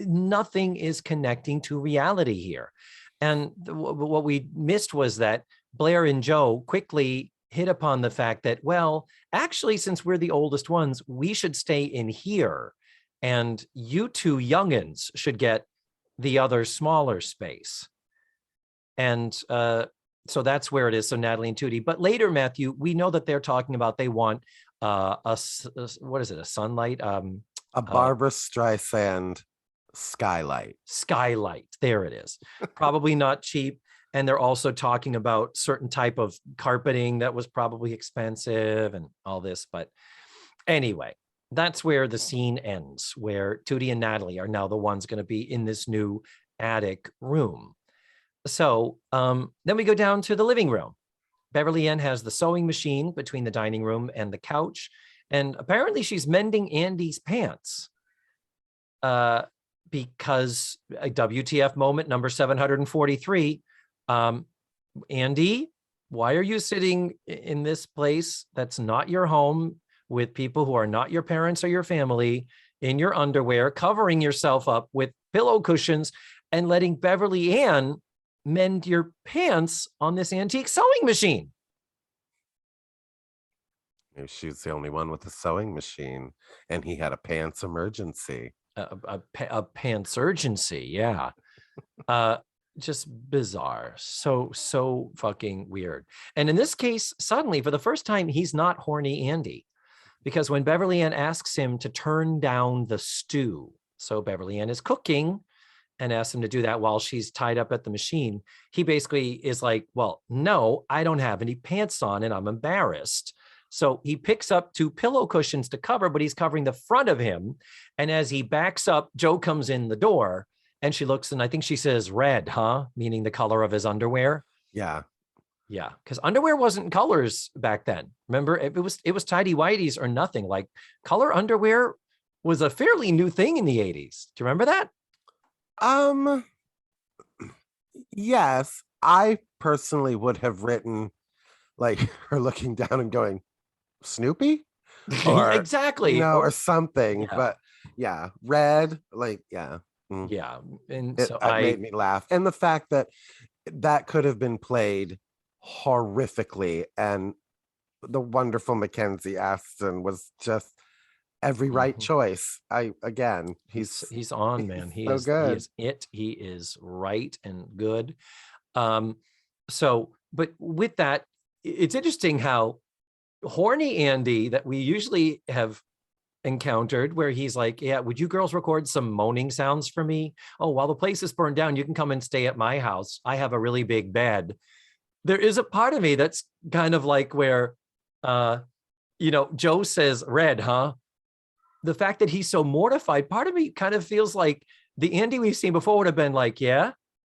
nothing is connecting to reality here. And what we missed was that Blair and Joe quickly hit upon the fact that, well, actually, since we're the oldest ones, we should stay in here. And you two youngins should get the other smaller space. And so that's where it is. So Natalie and Tootie. But later, Matthew, we know that they're talking about they want what is it? A sunlight? A Barbra Streisand skylight. Skylight. There it is. Probably not cheap. And they're also talking about certain type of carpeting that was probably expensive and all this. But anyway, that's where the scene ends, where Tootie and Natalie are now the ones going to be in this new attic room. So then we go down to the living room. Beverly Ann has the sewing machine between the dining room and the couch. And apparently she's mending Andy's pants because a WTF moment number 743. Andy, why are you sitting in this place that's not your home with people who are not your parents or your family in your underwear, covering yourself up with pillow cushions and letting Beverly Ann mend your pants on this antique sewing machine? Maybe she was the only one with a sewing machine and he had a pants emergency. A pants urgency, yeah. Just bizarre. So fucking weird. And in this case, suddenly, for the first time, he's not horny Andy. Because when Beverly Ann asks him to turn down the stew, so Beverly Ann is cooking and asks him to do that while she's tied up at the machine, he basically is like, well, no, I don't have any pants on and I'm embarrassed. So he picks up 2 pillow cushions to cover, but he's covering the front of him. And as he backs up, Joe comes in the door and she looks, and I think she says red, huh? Meaning the color of his underwear. Yeah. Yeah, because underwear wasn't colors back then. Remember, it was tidy whities or nothing. Like color underwear was a fairly new thing in the 80s. Do you remember that? Yes, I personally would have written like her looking down and going, Snoopy? Or, exactly. or something. Yeah. But yeah, red, like, yeah. Yeah. And It made me laugh. And the fact that could have been played horrifically, and the wonderful Mackenzie Aston was just every right choice. He's on, man. He is good. He is right and good. So, but with that, it's interesting how horny Andy that we usually have encountered, where he's like, yeah, would you girls record some moaning sounds for me? Oh, while the place is burned down, you can come and stay at my house. I have a really big bed. There is a part of me that's kind of like where, Joe says red, huh? The fact that he's so mortified, part of me kind of feels like the Andy we've seen before would have been like, yeah,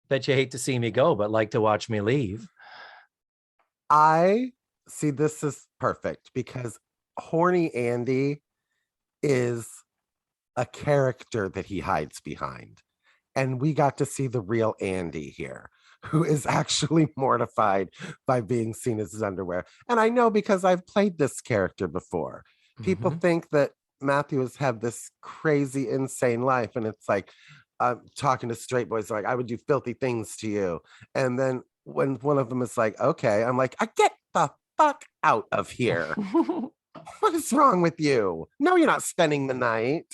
bet you hate to see me go, but like to watch me leave. I see this is perfect because horny Andy is a character that he hides behind. And we got to see the real Andy here, who is actually mortified by being seen as his underwear. And I know because I've played this character before. People think that Matthew has had this crazy, insane life. And it's like, talking to straight boys, like, I would do filthy things to you. And then when one of them is like, okay, I'm like, I get the fuck out of here. What is wrong with you? No, you're not spending the night.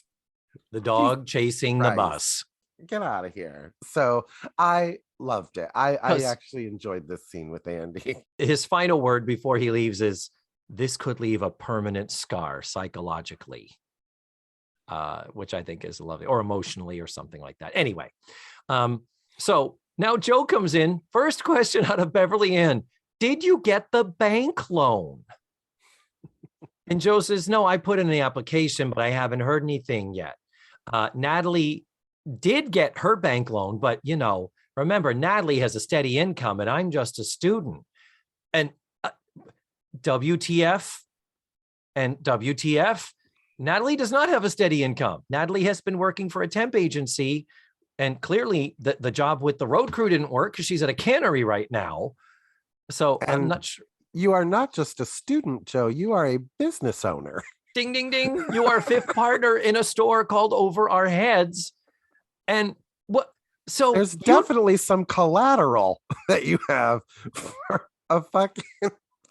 The dog chasing the bus. Get out of here. So I loved it. I actually enjoyed this scene with Andy. His final word before he leaves is, this could leave a permanent scar psychologically, which I think is lovely, or emotionally or something like that. Anyway, so now Joe comes in. First question out of Beverly Ann. Did you get the bank loan? And Joe says, no, I put in the application, but I haven't heard anything yet. Natalie did get her bank loan, but remember, Natalie has a steady income and I'm just a student. And WTF and WTF, Natalie does not have a steady income. Natalie has been working for a temp agency, and clearly the job with the road crew didn't work because she's at a cannery right now. So I'm not sure. You are not just a student, Joe. You are a business owner. Ding, ding, ding. You are a fifth partner in a store called Over Our Heads. And what? So there's definitely some collateral that you have for a fucking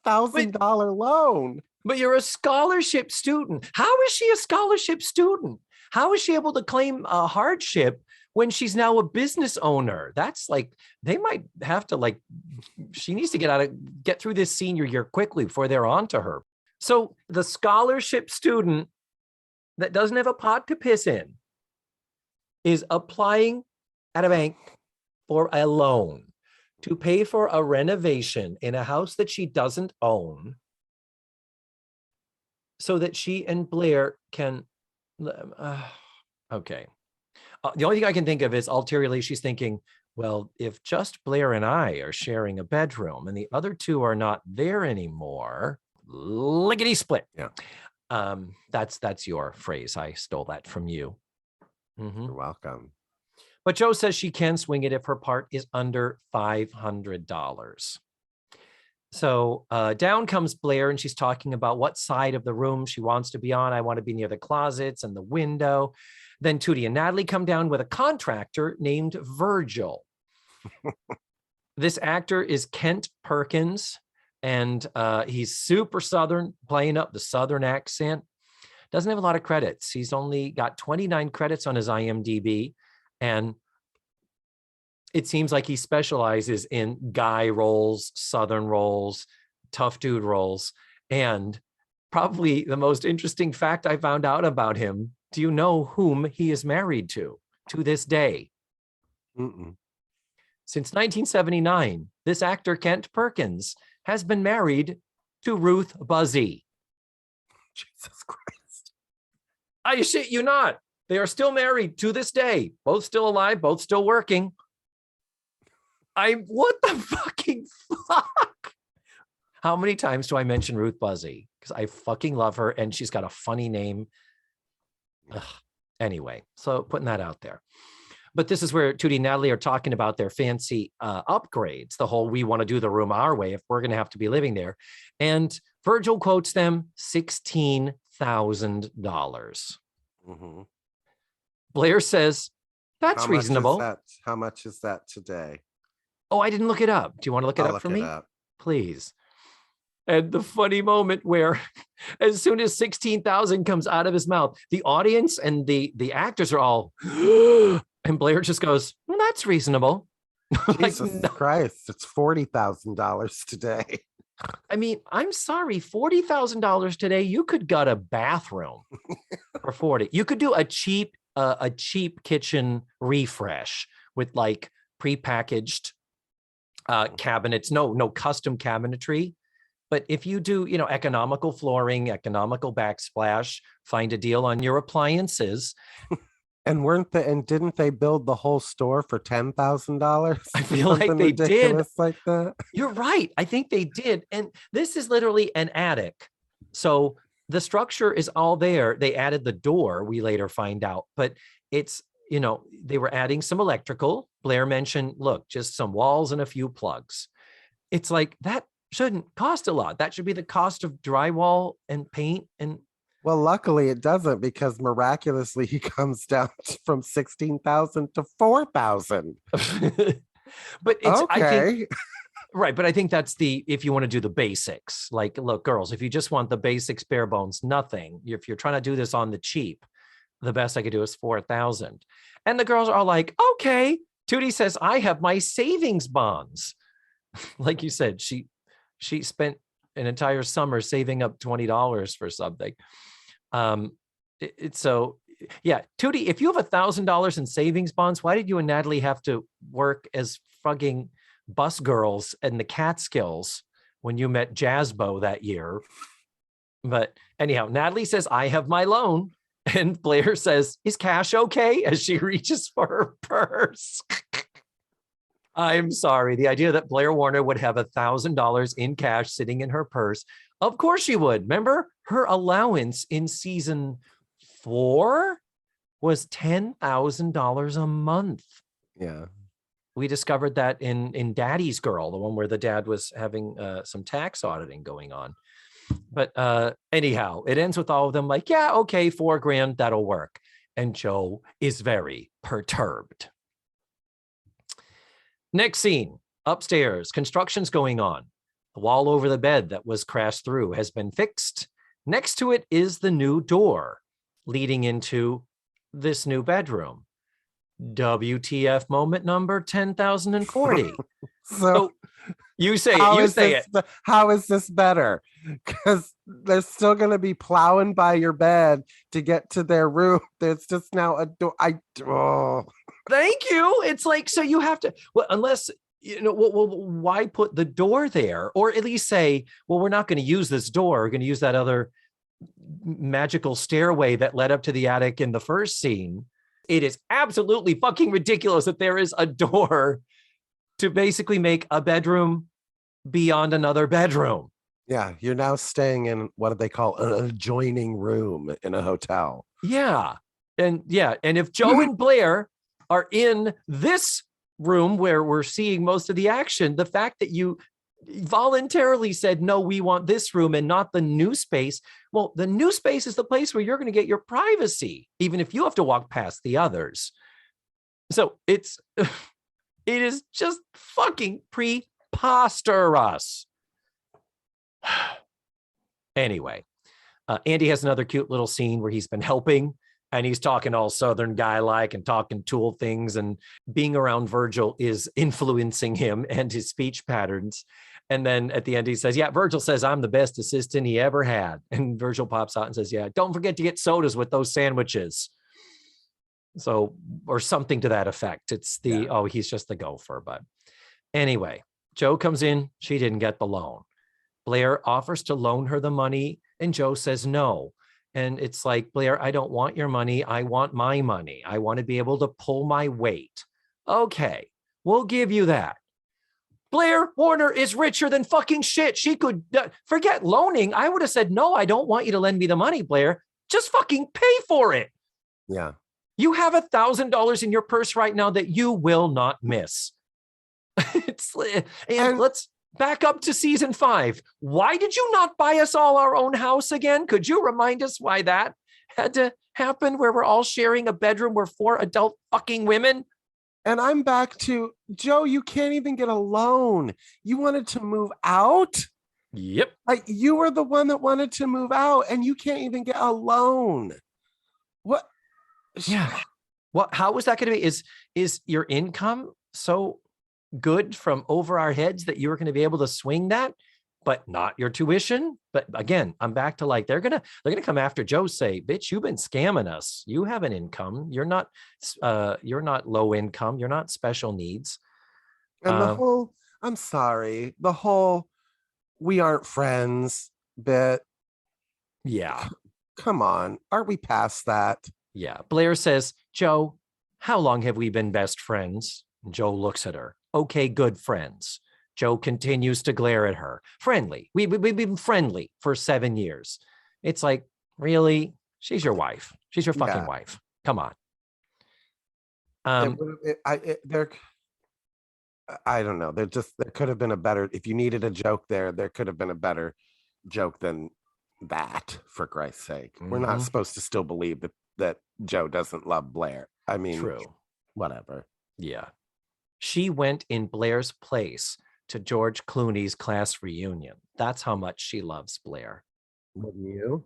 $1,000 loan. But you're a scholarship student. How is she a scholarship student? How is she able to claim a hardship when she's now a business owner? That's like, they might have to she needs to get through this senior year quickly before they're on to her. So the scholarship student that doesn't have a pot to piss in is applying at a bank for a loan to pay for a renovation in a house that she doesn't own so that she and Blair can, okay. The only thing I can think of is ulteriorly she's thinking, well, if just Blair and I are sharing a bedroom and the other two are not there anymore, lickety split. Yeah. That's your phrase. I stole that from you. Mm-hmm. You're welcome. But Joe says she can swing it if her part is under $500. So down comes Blair, and she's talking about what side of the room she wants to be on. I want to be near the closets and the window. Then Tootie and Natalie come down with a contractor named Virgil. This actor is Kent Perkins, and he's super Southern, playing up the Southern accent. Doesn't have a lot of credits. He's only got 29 credits on his IMDb, and it seems like he specializes in guy roles, Southern roles, tough dude roles. And probably the most interesting fact I found out about him, do you know whom he is married to this day? Mm-mm. Since 1979, this actor, Kent Perkins, has been married to Ruth Buzzy. Jesus Christ. I shit you not. They are still married to this day. Both still alive, both still working. What the fucking fuck? How many times do I mention Ruth Buzzy? Because I fucking love her and she's got a funny name. Ugh. Anyway, so putting that out there. But this is where Tootie and Natalie are talking about their fancy upgrades, the whole we want to do the room our way if we're going to have to be living there. And Virgil quotes them $16,000. Mm-hmm. Blair says, that's reasonable. How much is that today? Oh, I didn't look it up. Do you want to look it up for me? Please. And the funny moment where as soon as 16,000 comes out of his mouth, the audience and the actors are all, and Blair just goes, well, that's reasonable. Jesus Christ, it's $40,000 today. I mean, I'm sorry, $40,000 today, you could gut a bathroom for 40. You could do a cheap kitchen refresh with like prepackaged cabinets, no custom cabinetry. But if you do, economical flooring, economical backsplash, find a deal on your appliances. And didn't they build the whole store for $10,000? I feel like they did. Like that. You're right. I think they did. And this is literally an attic. So the structure is all there. They added the door, we later find out. But it's, they were adding some electrical. Blair mentioned, look, just some walls and a few plugs. It's like that shouldn't cost a lot. That should be the cost of drywall and paint. And well, luckily it doesn't, because miraculously he comes down from 16,000 to 4,000. But it's okay. I think, right. But I think that's if you want to do the basics, like, look, girls, if you just want the basics, bare bones, nothing, if you're trying to do this on the cheap, the best I could do is 4,000. And the girls are like, okay. Tootie says, I have my savings bonds. Like you said, she spent an entire summer saving up $20 for something. So yeah, Tootie, if you have $1,000 in savings bonds, why did you and Natalie have to work as fucking bus girls in the Catskills when you met Jazzbo that year? But anyhow, Natalie says, I have my loan. And Blair says, is cash okay? As she reaches for her purse. I'm sorry. The idea that Blair Warner would have $1,000 in cash sitting in her purse. Of course she would. Remember, her allowance in season 4 was $10,000 a month. Yeah. We discovered that in Daddy's Girl, the one where the dad was having some tax auditing going on. But anyhow, it ends with all of them like, yeah, okay, $4,000, that'll work. And Joe is very perturbed. Next scene, upstairs, construction's going on. The wall over the bed that was crashed through has been fixed. Next to it is the new door leading into this new bedroom. WTF moment number 10,040. So you say it, you say it. How is this better? Because they're still going to be plowing by your bed to get to their room. There's just now a door. Thank you. It's like, so you have to, well, unless, you know, well, why put the door there? Or at least say, well, we're not going to use this door. We're going to use that other magical stairway that led up to the attic in the first scene. It is absolutely fucking ridiculous that there is a door to basically make a bedroom beyond another bedroom. Yeah, you're now staying in what do they call an adjoining room in a hotel. Yeah. And if Joe and Blair are in this room where we're seeing most of the action, the fact that you voluntarily said, no, we want this room and not the new space. Well, the new space is the place where you're going to get your privacy, even if you have to walk past the others. So it is just fucking preposterous. Anyway, Andy has another cute little scene where he's been helping and he's talking all Southern guy-like and talking tool things, and being around Virgil is influencing him and his speech patterns. And then at the end, he says, yeah, Virgil says I'm the best assistant he ever had. And Virgil pops out and says, yeah, don't forget to get sodas with those sandwiches. So, or something to that effect. It's the, oh, he's just the gopher. But anyway, Joe comes in. She didn't get the loan. Blair offers to loan her the money, and Joe says no. And it's like, Blair, I don't want your money. I want my money. I want to be able to pull my weight. Okay, we'll give you that. Blair Warner is richer than fucking shit. She could forget loaning. I would have said, no, I don't want you to lend me the money, Blair. Just fucking pay for it. Yeah. You have $1,000 in your purse right now that you will not miss. And let's back up to season 5. Why did you not buy us all our own house again? Could you remind us why that had to happen, where we're all sharing a bedroom where 4 adult fucking women? And I'm back to, Joe, you can't even get a loan. You wanted to move out? Yep. Like, you were the one that wanted to move out and you can't even get a loan. What? Yeah. Well, how is that going to be? Is your income so good from over our heads that you were going to be able to swing that, but not your tuition? But again, I'm back to like, they're gonna come after Joe, say, bitch, you've been scamming us. You have an income. You're not low income. You're not special needs. And the whole, I'm sorry, the whole we aren't friends bit. Yeah. Come on. Aren't we past that? Yeah. Blair says, Joe, how long have we been best friends? And Joe looks at her. Okay, good friends. Joe continues to glare at her. Friendly. We've been friendly for 7 years. It's like, really? She's your wife. She's your fucking wife. Come on. I don't know. There could have been a better, if you needed a joke there could have been a better joke than that, for Christ's sake. We're not supposed to still believe that Joe doesn't love Blair. I mean, true. Whatever. Yeah. She went in Blair's place to George Clooney's class reunion. That's how much she loves Blair. Wouldn't you?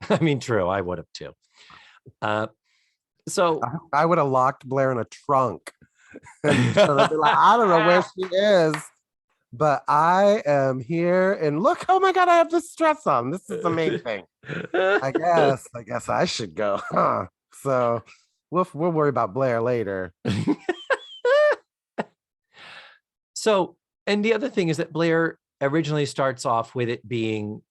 I mean, true. I would have too. So I would have locked Blair in a trunk. Like, I don't know where she is, but I am here. And look, oh my God, I have this dress on. This is amazing. I guess I should go. Huh? So we'll worry about Blair later. So, and the other thing is that Blair originally starts off with it being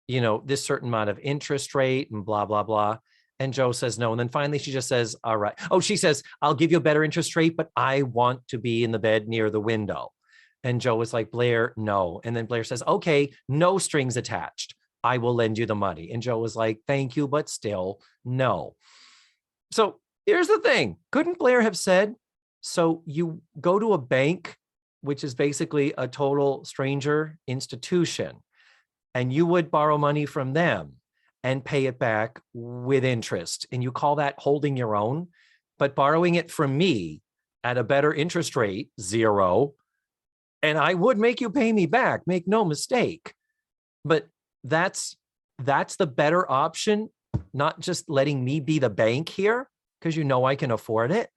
this certain amount of interest rate and blah, blah, blah. And Joe says no. And then finally she just says, all right. Oh, she says, I'll give you a better interest rate, but I want to be in the bed near the window. And Joe was like, Blair, no. And then Blair says, okay, no strings attached. I will lend you the money. And Joe was like, thank you, but still no. So here's the thing. Couldn't Blair have said, so you go to a bank, which is basically a total stranger institution, and you would borrow money from them and pay it back with interest. And you call that holding your own, but borrowing it from me at a better interest rate, 0, and I would make you pay me back, make no mistake. But that's the better option, not just letting me be the bank here because I can afford it.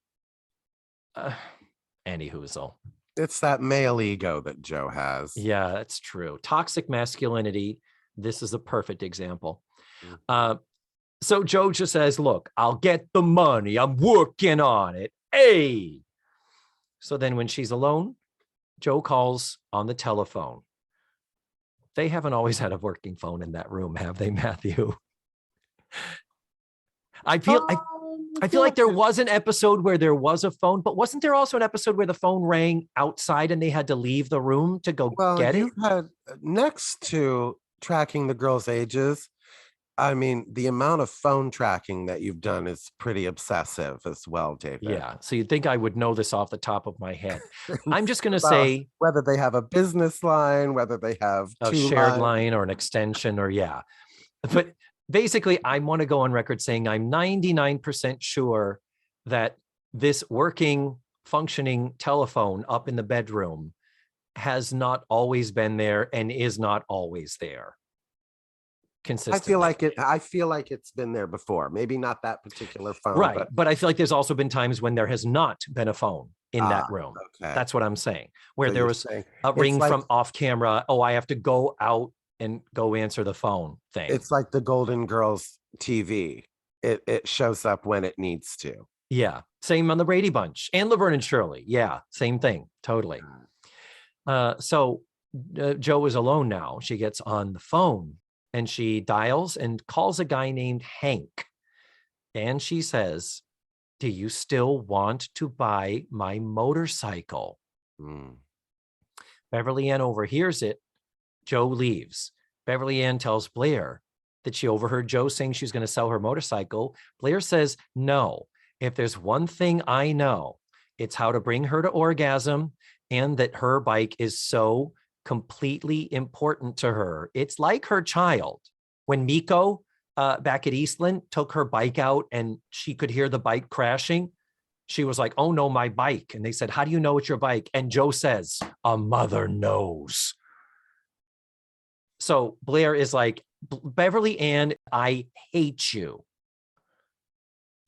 Anyhoozle. It's that male ego that Joe has. Yeah, that's true. Toxic masculinity. This is a perfect example. So Joe just says, look, I'll get the money. I'm working on it. Hey. So then when she's alone, Joe calls on the telephone. They haven't always had a working phone in that room, have they, Matthew? I feel like there was an episode where there was a phone, but wasn't there also an episode where the phone rang outside and they had to leave the room to go get it? Had, next to tracking the girls' ages, I mean, the amount of phone tracking that you've done is pretty obsessive as well, David. Yeah. So you'd think I would know this off the top of my head. I'm just going to say whether they have a business line, whether they have a shared line or an extension or But basically, I want to go on record saying I'm 99% sure that this working, functioning telephone up in the bedroom has not always been there and is not always there. Consistently. I feel like it's been there before. Maybe not that particular phone. Right. But I feel like there's also been times when there has not been a phone in that room. Okay. That's what I'm saying. Where there was a ring from off camera. Oh, I have to go out and go answer the phone thing. It's like the Golden Girls TV. It shows up when it needs to. Yeah. Same on the Brady Bunch and Laverne and Shirley. Yeah. Same thing. Totally. So Joe is alone now. She gets on the phone and she dials and calls a guy named Hank. And she says, do you still want to buy my motorcycle? Beverly Ann overhears it. Joe leaves. Beverly Ann tells Blair that she overheard Joe saying she's going to sell her motorcycle. Blair says, no, if there's one thing I know, it's how to bring her to orgasm and that her bike is so completely important to her. It's like her child. When Miko back at Eastland took her bike out and she could hear the bike crashing, she was like, oh no, my bike. And they said, how do you know it's your bike? And Joe says, a mother knows. So Blair is like, Beverly Ann, I hate you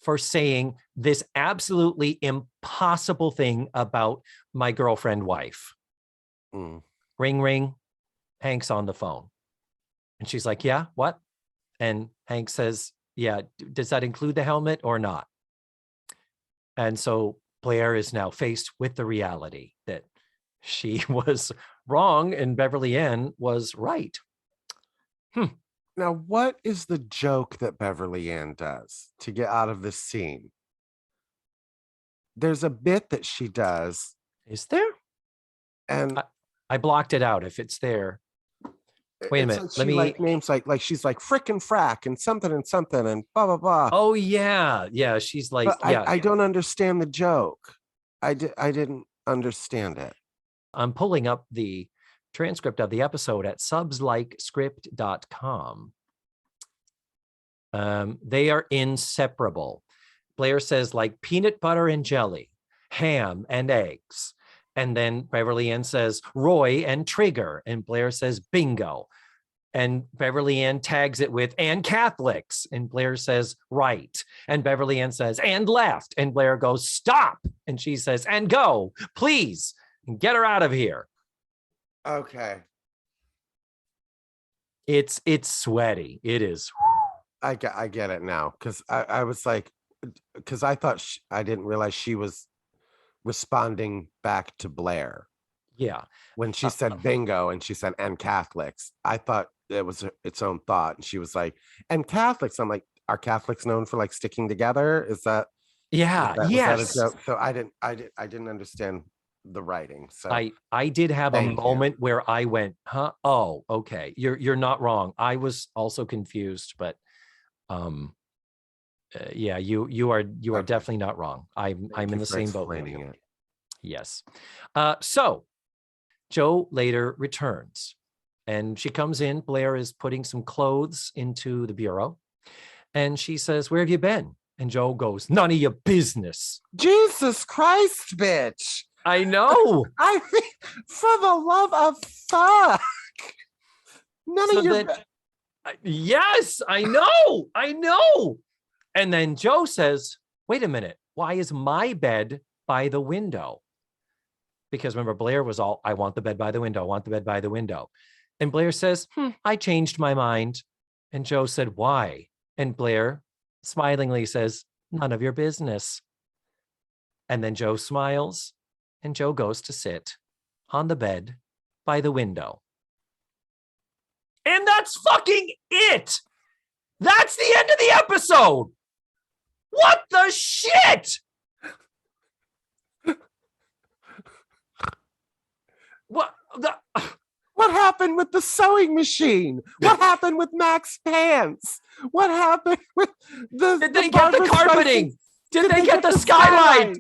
for saying this absolutely impossible thing about my girlfriend wife. Ring, ring. Hank's on the phone. And she's like, yeah, what? And Hank says, yeah, does that include the helmet or not? And so Blair is now faced with the reality that she was wrong and Beverly Ann was right. Now, what is the joke that Beverly Ann does to get out of this scene? There's a bit that she does. Is there? And I blocked it out if it's there. Wait a minute. Let me like names like she's like frickin' frack and something and blah blah blah. Oh yeah. Yeah. She's like, but I don't understand the joke. I didn't understand it. I'm pulling up the transcript of the episode at subslikescript.com. They are inseparable. Blair says like peanut butter and jelly, ham and eggs. And then Beverly Ann says Roy and Trigger. And Blair says bingo. And Beverly Ann tags it with and Catholics. And Blair says right. And Beverly Ann says and left. And Blair goes stop. And she says and go, please, and get her out of here. Okay. It's sweaty. It is. I get it now. Because I was like, because I thought I didn't realize she was responding back to Blair. Yeah. When she said bingo and she said and Catholics, I thought it was its own thought. And she was like, and Catholics. I'm like, are Catholics known for like sticking together? Yeah, Was that a yes. joke? So I didn't understand the writing. So I did have a thank you. moment where I went, huh? Oh, okay. You're not wrong. I was also confused, but yeah, you are Okay. definitely not wrong. I'm Thank in you the for same boat with explaining you. it. Yes. So Joe later returns and she comes in. Blair is putting some clothes into the bureau and she says, "Where have you been?" And Joe goes, "None of your business." Jesus Christ, bitch. I know. I mean, for the love of fuck. None So of your then, yes, I know. I know. And then Joe says, "Wait a minute. Why is my bed by the window?" Because remember, Blair was all, "I want the bed by the window. I want the bed by the window." And Blair says, "I changed my mind." And Joe said, "Why?" And Blair smilingly says, "None of your business." And then Joe smiles and Joe goes to sit on the bed by the window. And that's fucking it. That's the end of the episode. What the shit? What the? What happened with the sewing machine? What happened with Mac's pants? What happened with the Did they get the Barbra carpeting? Streisand- Did they get the skylight?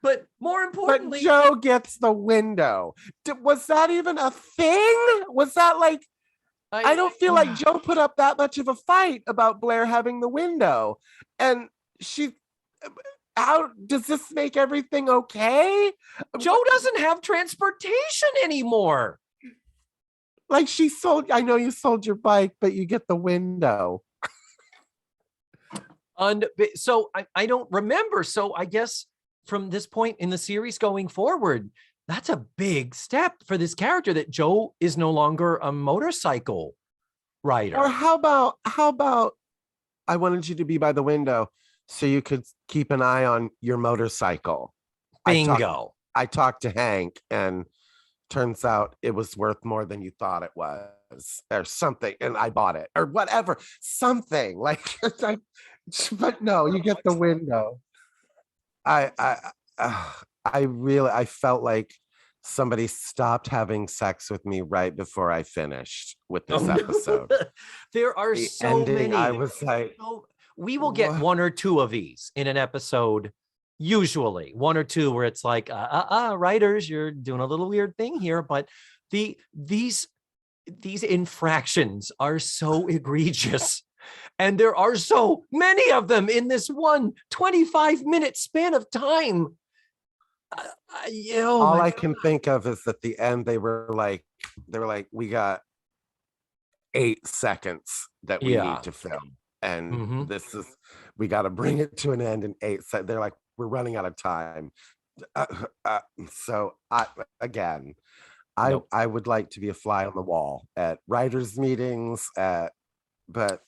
But more But importantly, Joe gets the window. Was that even a thing? Was that like, I don't feel like Joe put up that much of a fight about Blair having the window. And she, how does this make everything okay? Joe doesn't have transportation anymore. Like she sold, I know you sold your bike, but you get the window. And so I don't remember. So I guess from this point in the series going forward, that's a big step for this character that Joe is no longer a motorcycle rider. Or how about I wanted you to be by the window so you could keep an eye on your motorcycle. Bingo. I talked to Hank and turns out it was worth more than you thought it was or something. And I bought it or whatever, something like, but no, you get the window. I felt like somebody stopped having sex with me right before I finished with this episode. There are The so ending, many. I was like, we will get what? one or two of these in an episode, usually one or two where it's like, writers, you're doing a little weird thing here. But these infractions are so egregious. And there are so many of them in this one 25-minute span of time. All I can think of is at the end they were like, we got 8 seconds that we need to film, and this is, we got to bring it to an end in 8 seconds. They're like, we're running out of time. So I would like to be a fly on the wall at writers' meetings. But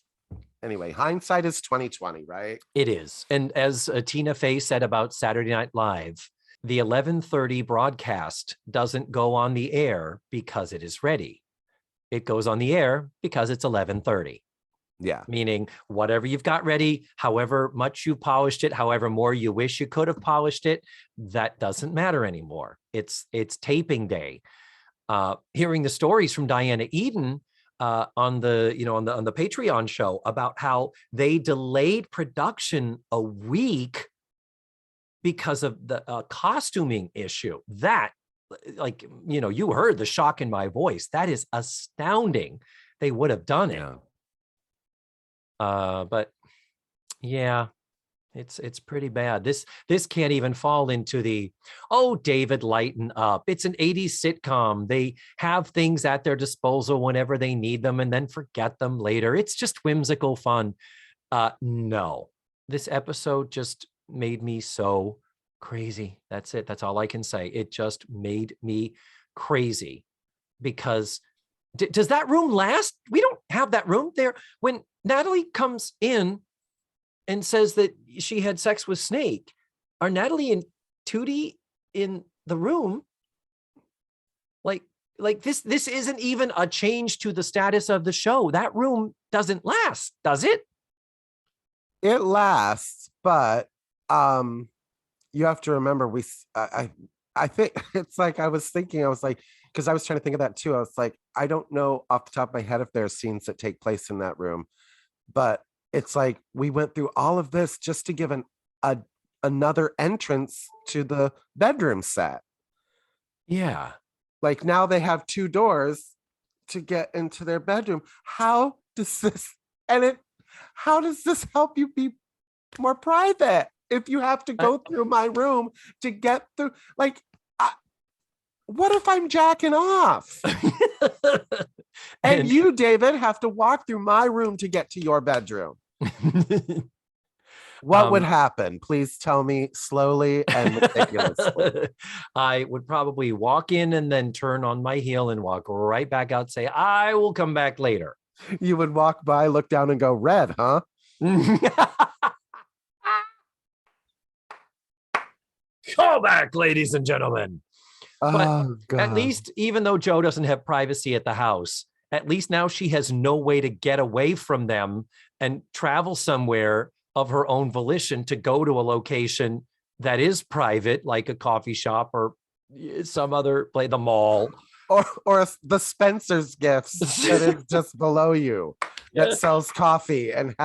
anyway, hindsight is 2020, right? It is. And as Tina Fey said about Saturday Night Live, the 11:30 broadcast doesn't go on the air because it is ready. It goes on the air because it's 11:30. Yeah. Meaning whatever you've got ready, however much you polished it, however more you wish you could have polished it, that doesn't matter anymore. It's taping day. Hearing the stories from Diana Eden on the Patreon show about how they delayed production a week because of the costuming issue. That, like, you heard the shock in my voice. That is astounding. They would have done it. But yeah, it's pretty bad. This can't even fall into the, oh, David, lighten up. It's an 80s sitcom. They have things at their disposal whenever they need them and then forget them later. It's just whimsical fun. No, this episode just made me so crazy. That's it. That's all I can say. It just made me crazy because does that room last? We don't have that room there. When Natalie comes in and says that she had sex with Snake, are Natalie and Tootie in the room? Like, Like this isn't even a change to the status of the show. That room doesn't last, does it? It lasts, but you have to remember I think it's like I was like, because I was trying to think of that too. I was like, I don't know off the top of my head if there's scenes that take place in that room, but it's like we went through all of this just to give another entrance to the bedroom set. Yeah. Like now they have 2 doors to get into their bedroom. How does this help you be more private if you have to go through my room to get through? Like, what if I'm jacking off? and you, David, have to walk through my room to get to your bedroom. What would happen? Please tell me slowly and meticulously. I would probably walk in and then turn on my heel and walk right back out, say, I will come back later. You would walk by, look down and go, red, huh? Call back, ladies and gentlemen. Oh, but at least, even though Joe doesn't have privacy at the house, at least now she has no way to get away from them and travel somewhere of her own volition to go to a location that is private, like a coffee shop or some other place, the mall. Or the Spencer's Gifts that is just below you that sells coffee and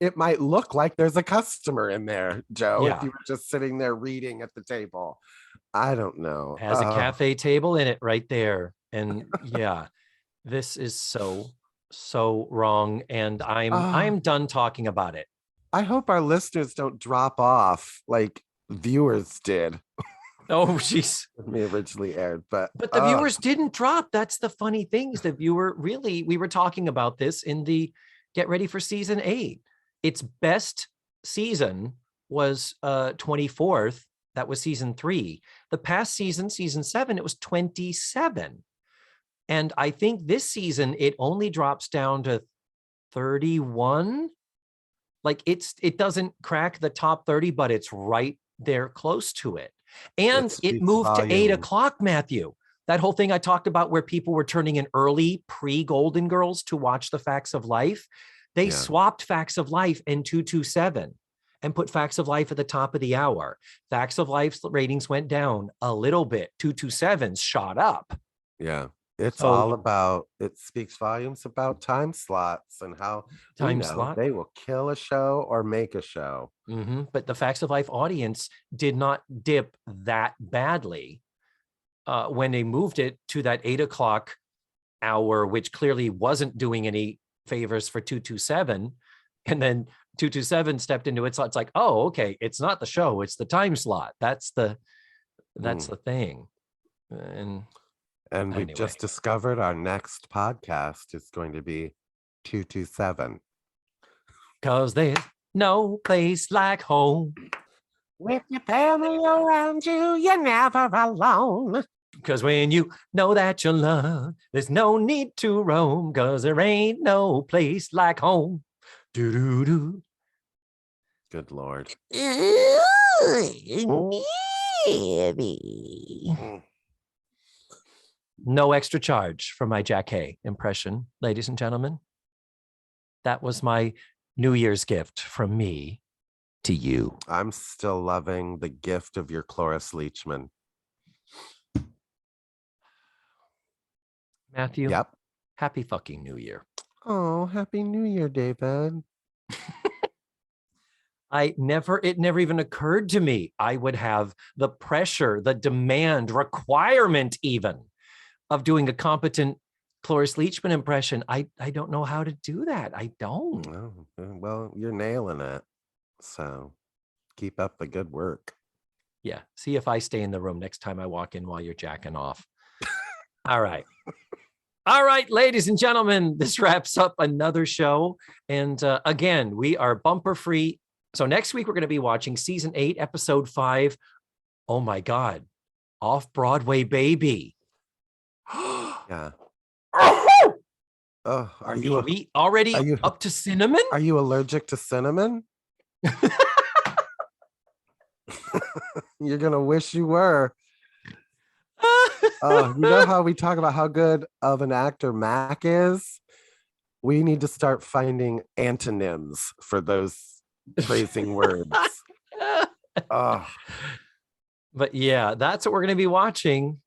it might look like there's a customer in there, Joe, if you were just sitting there reading at the table. I don't know. Has a cafe table in it right there. And yeah, this is so wrong. And I'm done talking about it. I hope our listeners don't drop off like viewers did. Oh, jeez. We originally aired, but the viewers didn't drop. That's the funny thing. Is the viewer really? We were talking about this in the Get Ready for Season 8. Its best season was 24th. That was season 3. The past season, season 7, it was 27. And I think this season it only drops down to 31. Like it doesn't crack the top 30, but it's right there close to it. And it moved to 8 o'clock, Matthew. That whole thing I talked about where people were turning in early pre-Golden Girls to watch the Facts of Life. They swapped Facts of Life and 227 and put Facts of Life at the top of the hour. Facts of Life's ratings went down a little bit. 227's shot up. Yeah. It's all about, it speaks volumes about time slots and how they will kill a show or make a show. Mm-hmm. But the Facts of Life audience did not dip that badly when they moved it to that 8 o'clock hour, which clearly wasn't doing any favors for 227. And then 227 stepped into it. So it's like, oh, okay, it's not the show, it's the time slot. That's the thing. And we've just discovered our next podcast is going to be 227. Because there's no place like home. With your family around you, you're never alone. Because when you know that you're loved, there's no need to roam. Because there ain't no place like home. Do-do-do. Good Lord. No extra charge for my Jack Hay impression, ladies and gentlemen. That was my New Year's gift from me to you. I'm still loving the gift of your Cloris Leachman. Matthew. Yep. Happy fucking New Year. Oh, Happy New Year, David. It never even occurred to me I would have the pressure, the demand, requirement even of doing a competent Cloris Leachman impression. I don't know how to do that. I don't. Oh, well, you're nailing it. So keep up the good work. Yeah. See if I stay in the room next time I walk in while you're jacking off. All right. All right, ladies and gentlemen, this wraps up another show. And again, we are bumper free. So next week, we're going to be watching season 8, episode 5. Oh my God. Off-Broadway Baby. Yeah. Are we already up to cinnamon? Are you allergic to cinnamon? You're going to wish you were. Oh, you know how we talk about how good of an actor Mac is? We need to start finding antonyms for those praising words. Oh, But yeah, that's what we're going to be watching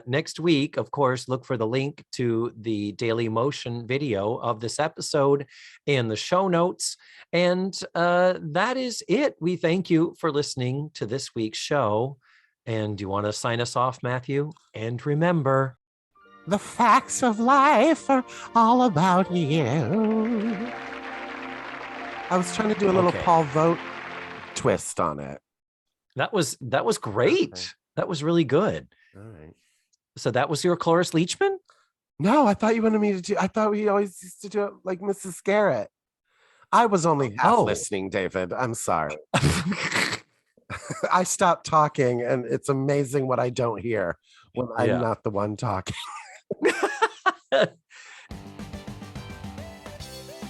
next week. Of course, look for the link to the Daily Motion video of this episode in the show notes. And that is it. We thank you for listening to this week's show. And do you want to sign us off, Matthew? And remember, The facts of life are all about you. I was trying to do a little Okay. Paul Vogt twist on it. that was great. Okay. That was really good. All right. So that was your Cloris Leachman? No, I thought you wanted me to do. I thought we always used to do it like Mrs. Garrett. I was only half Oh. listening, David. I'm sorry. I stopped talking, and it's amazing what I don't hear when I'm Yeah. not the one talking.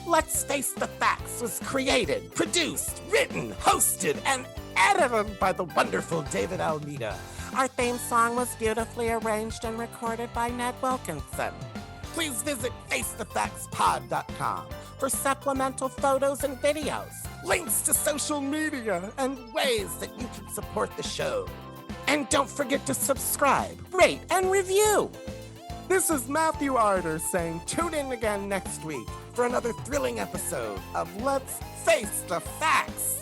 Let's Face the Facts was created, produced, written, hosted, and edited by the wonderful David Almeida. Our theme song was beautifully arranged and recorded by Ned Wilkinson. Please visit FaceTheFactsPod.com for supplemental photos and videos, links to social media, and ways that you can support the show. And don't forget to subscribe, rate, and review. This is Matthew Arder saying tune in again next week for another thrilling episode of Let's Face the Facts.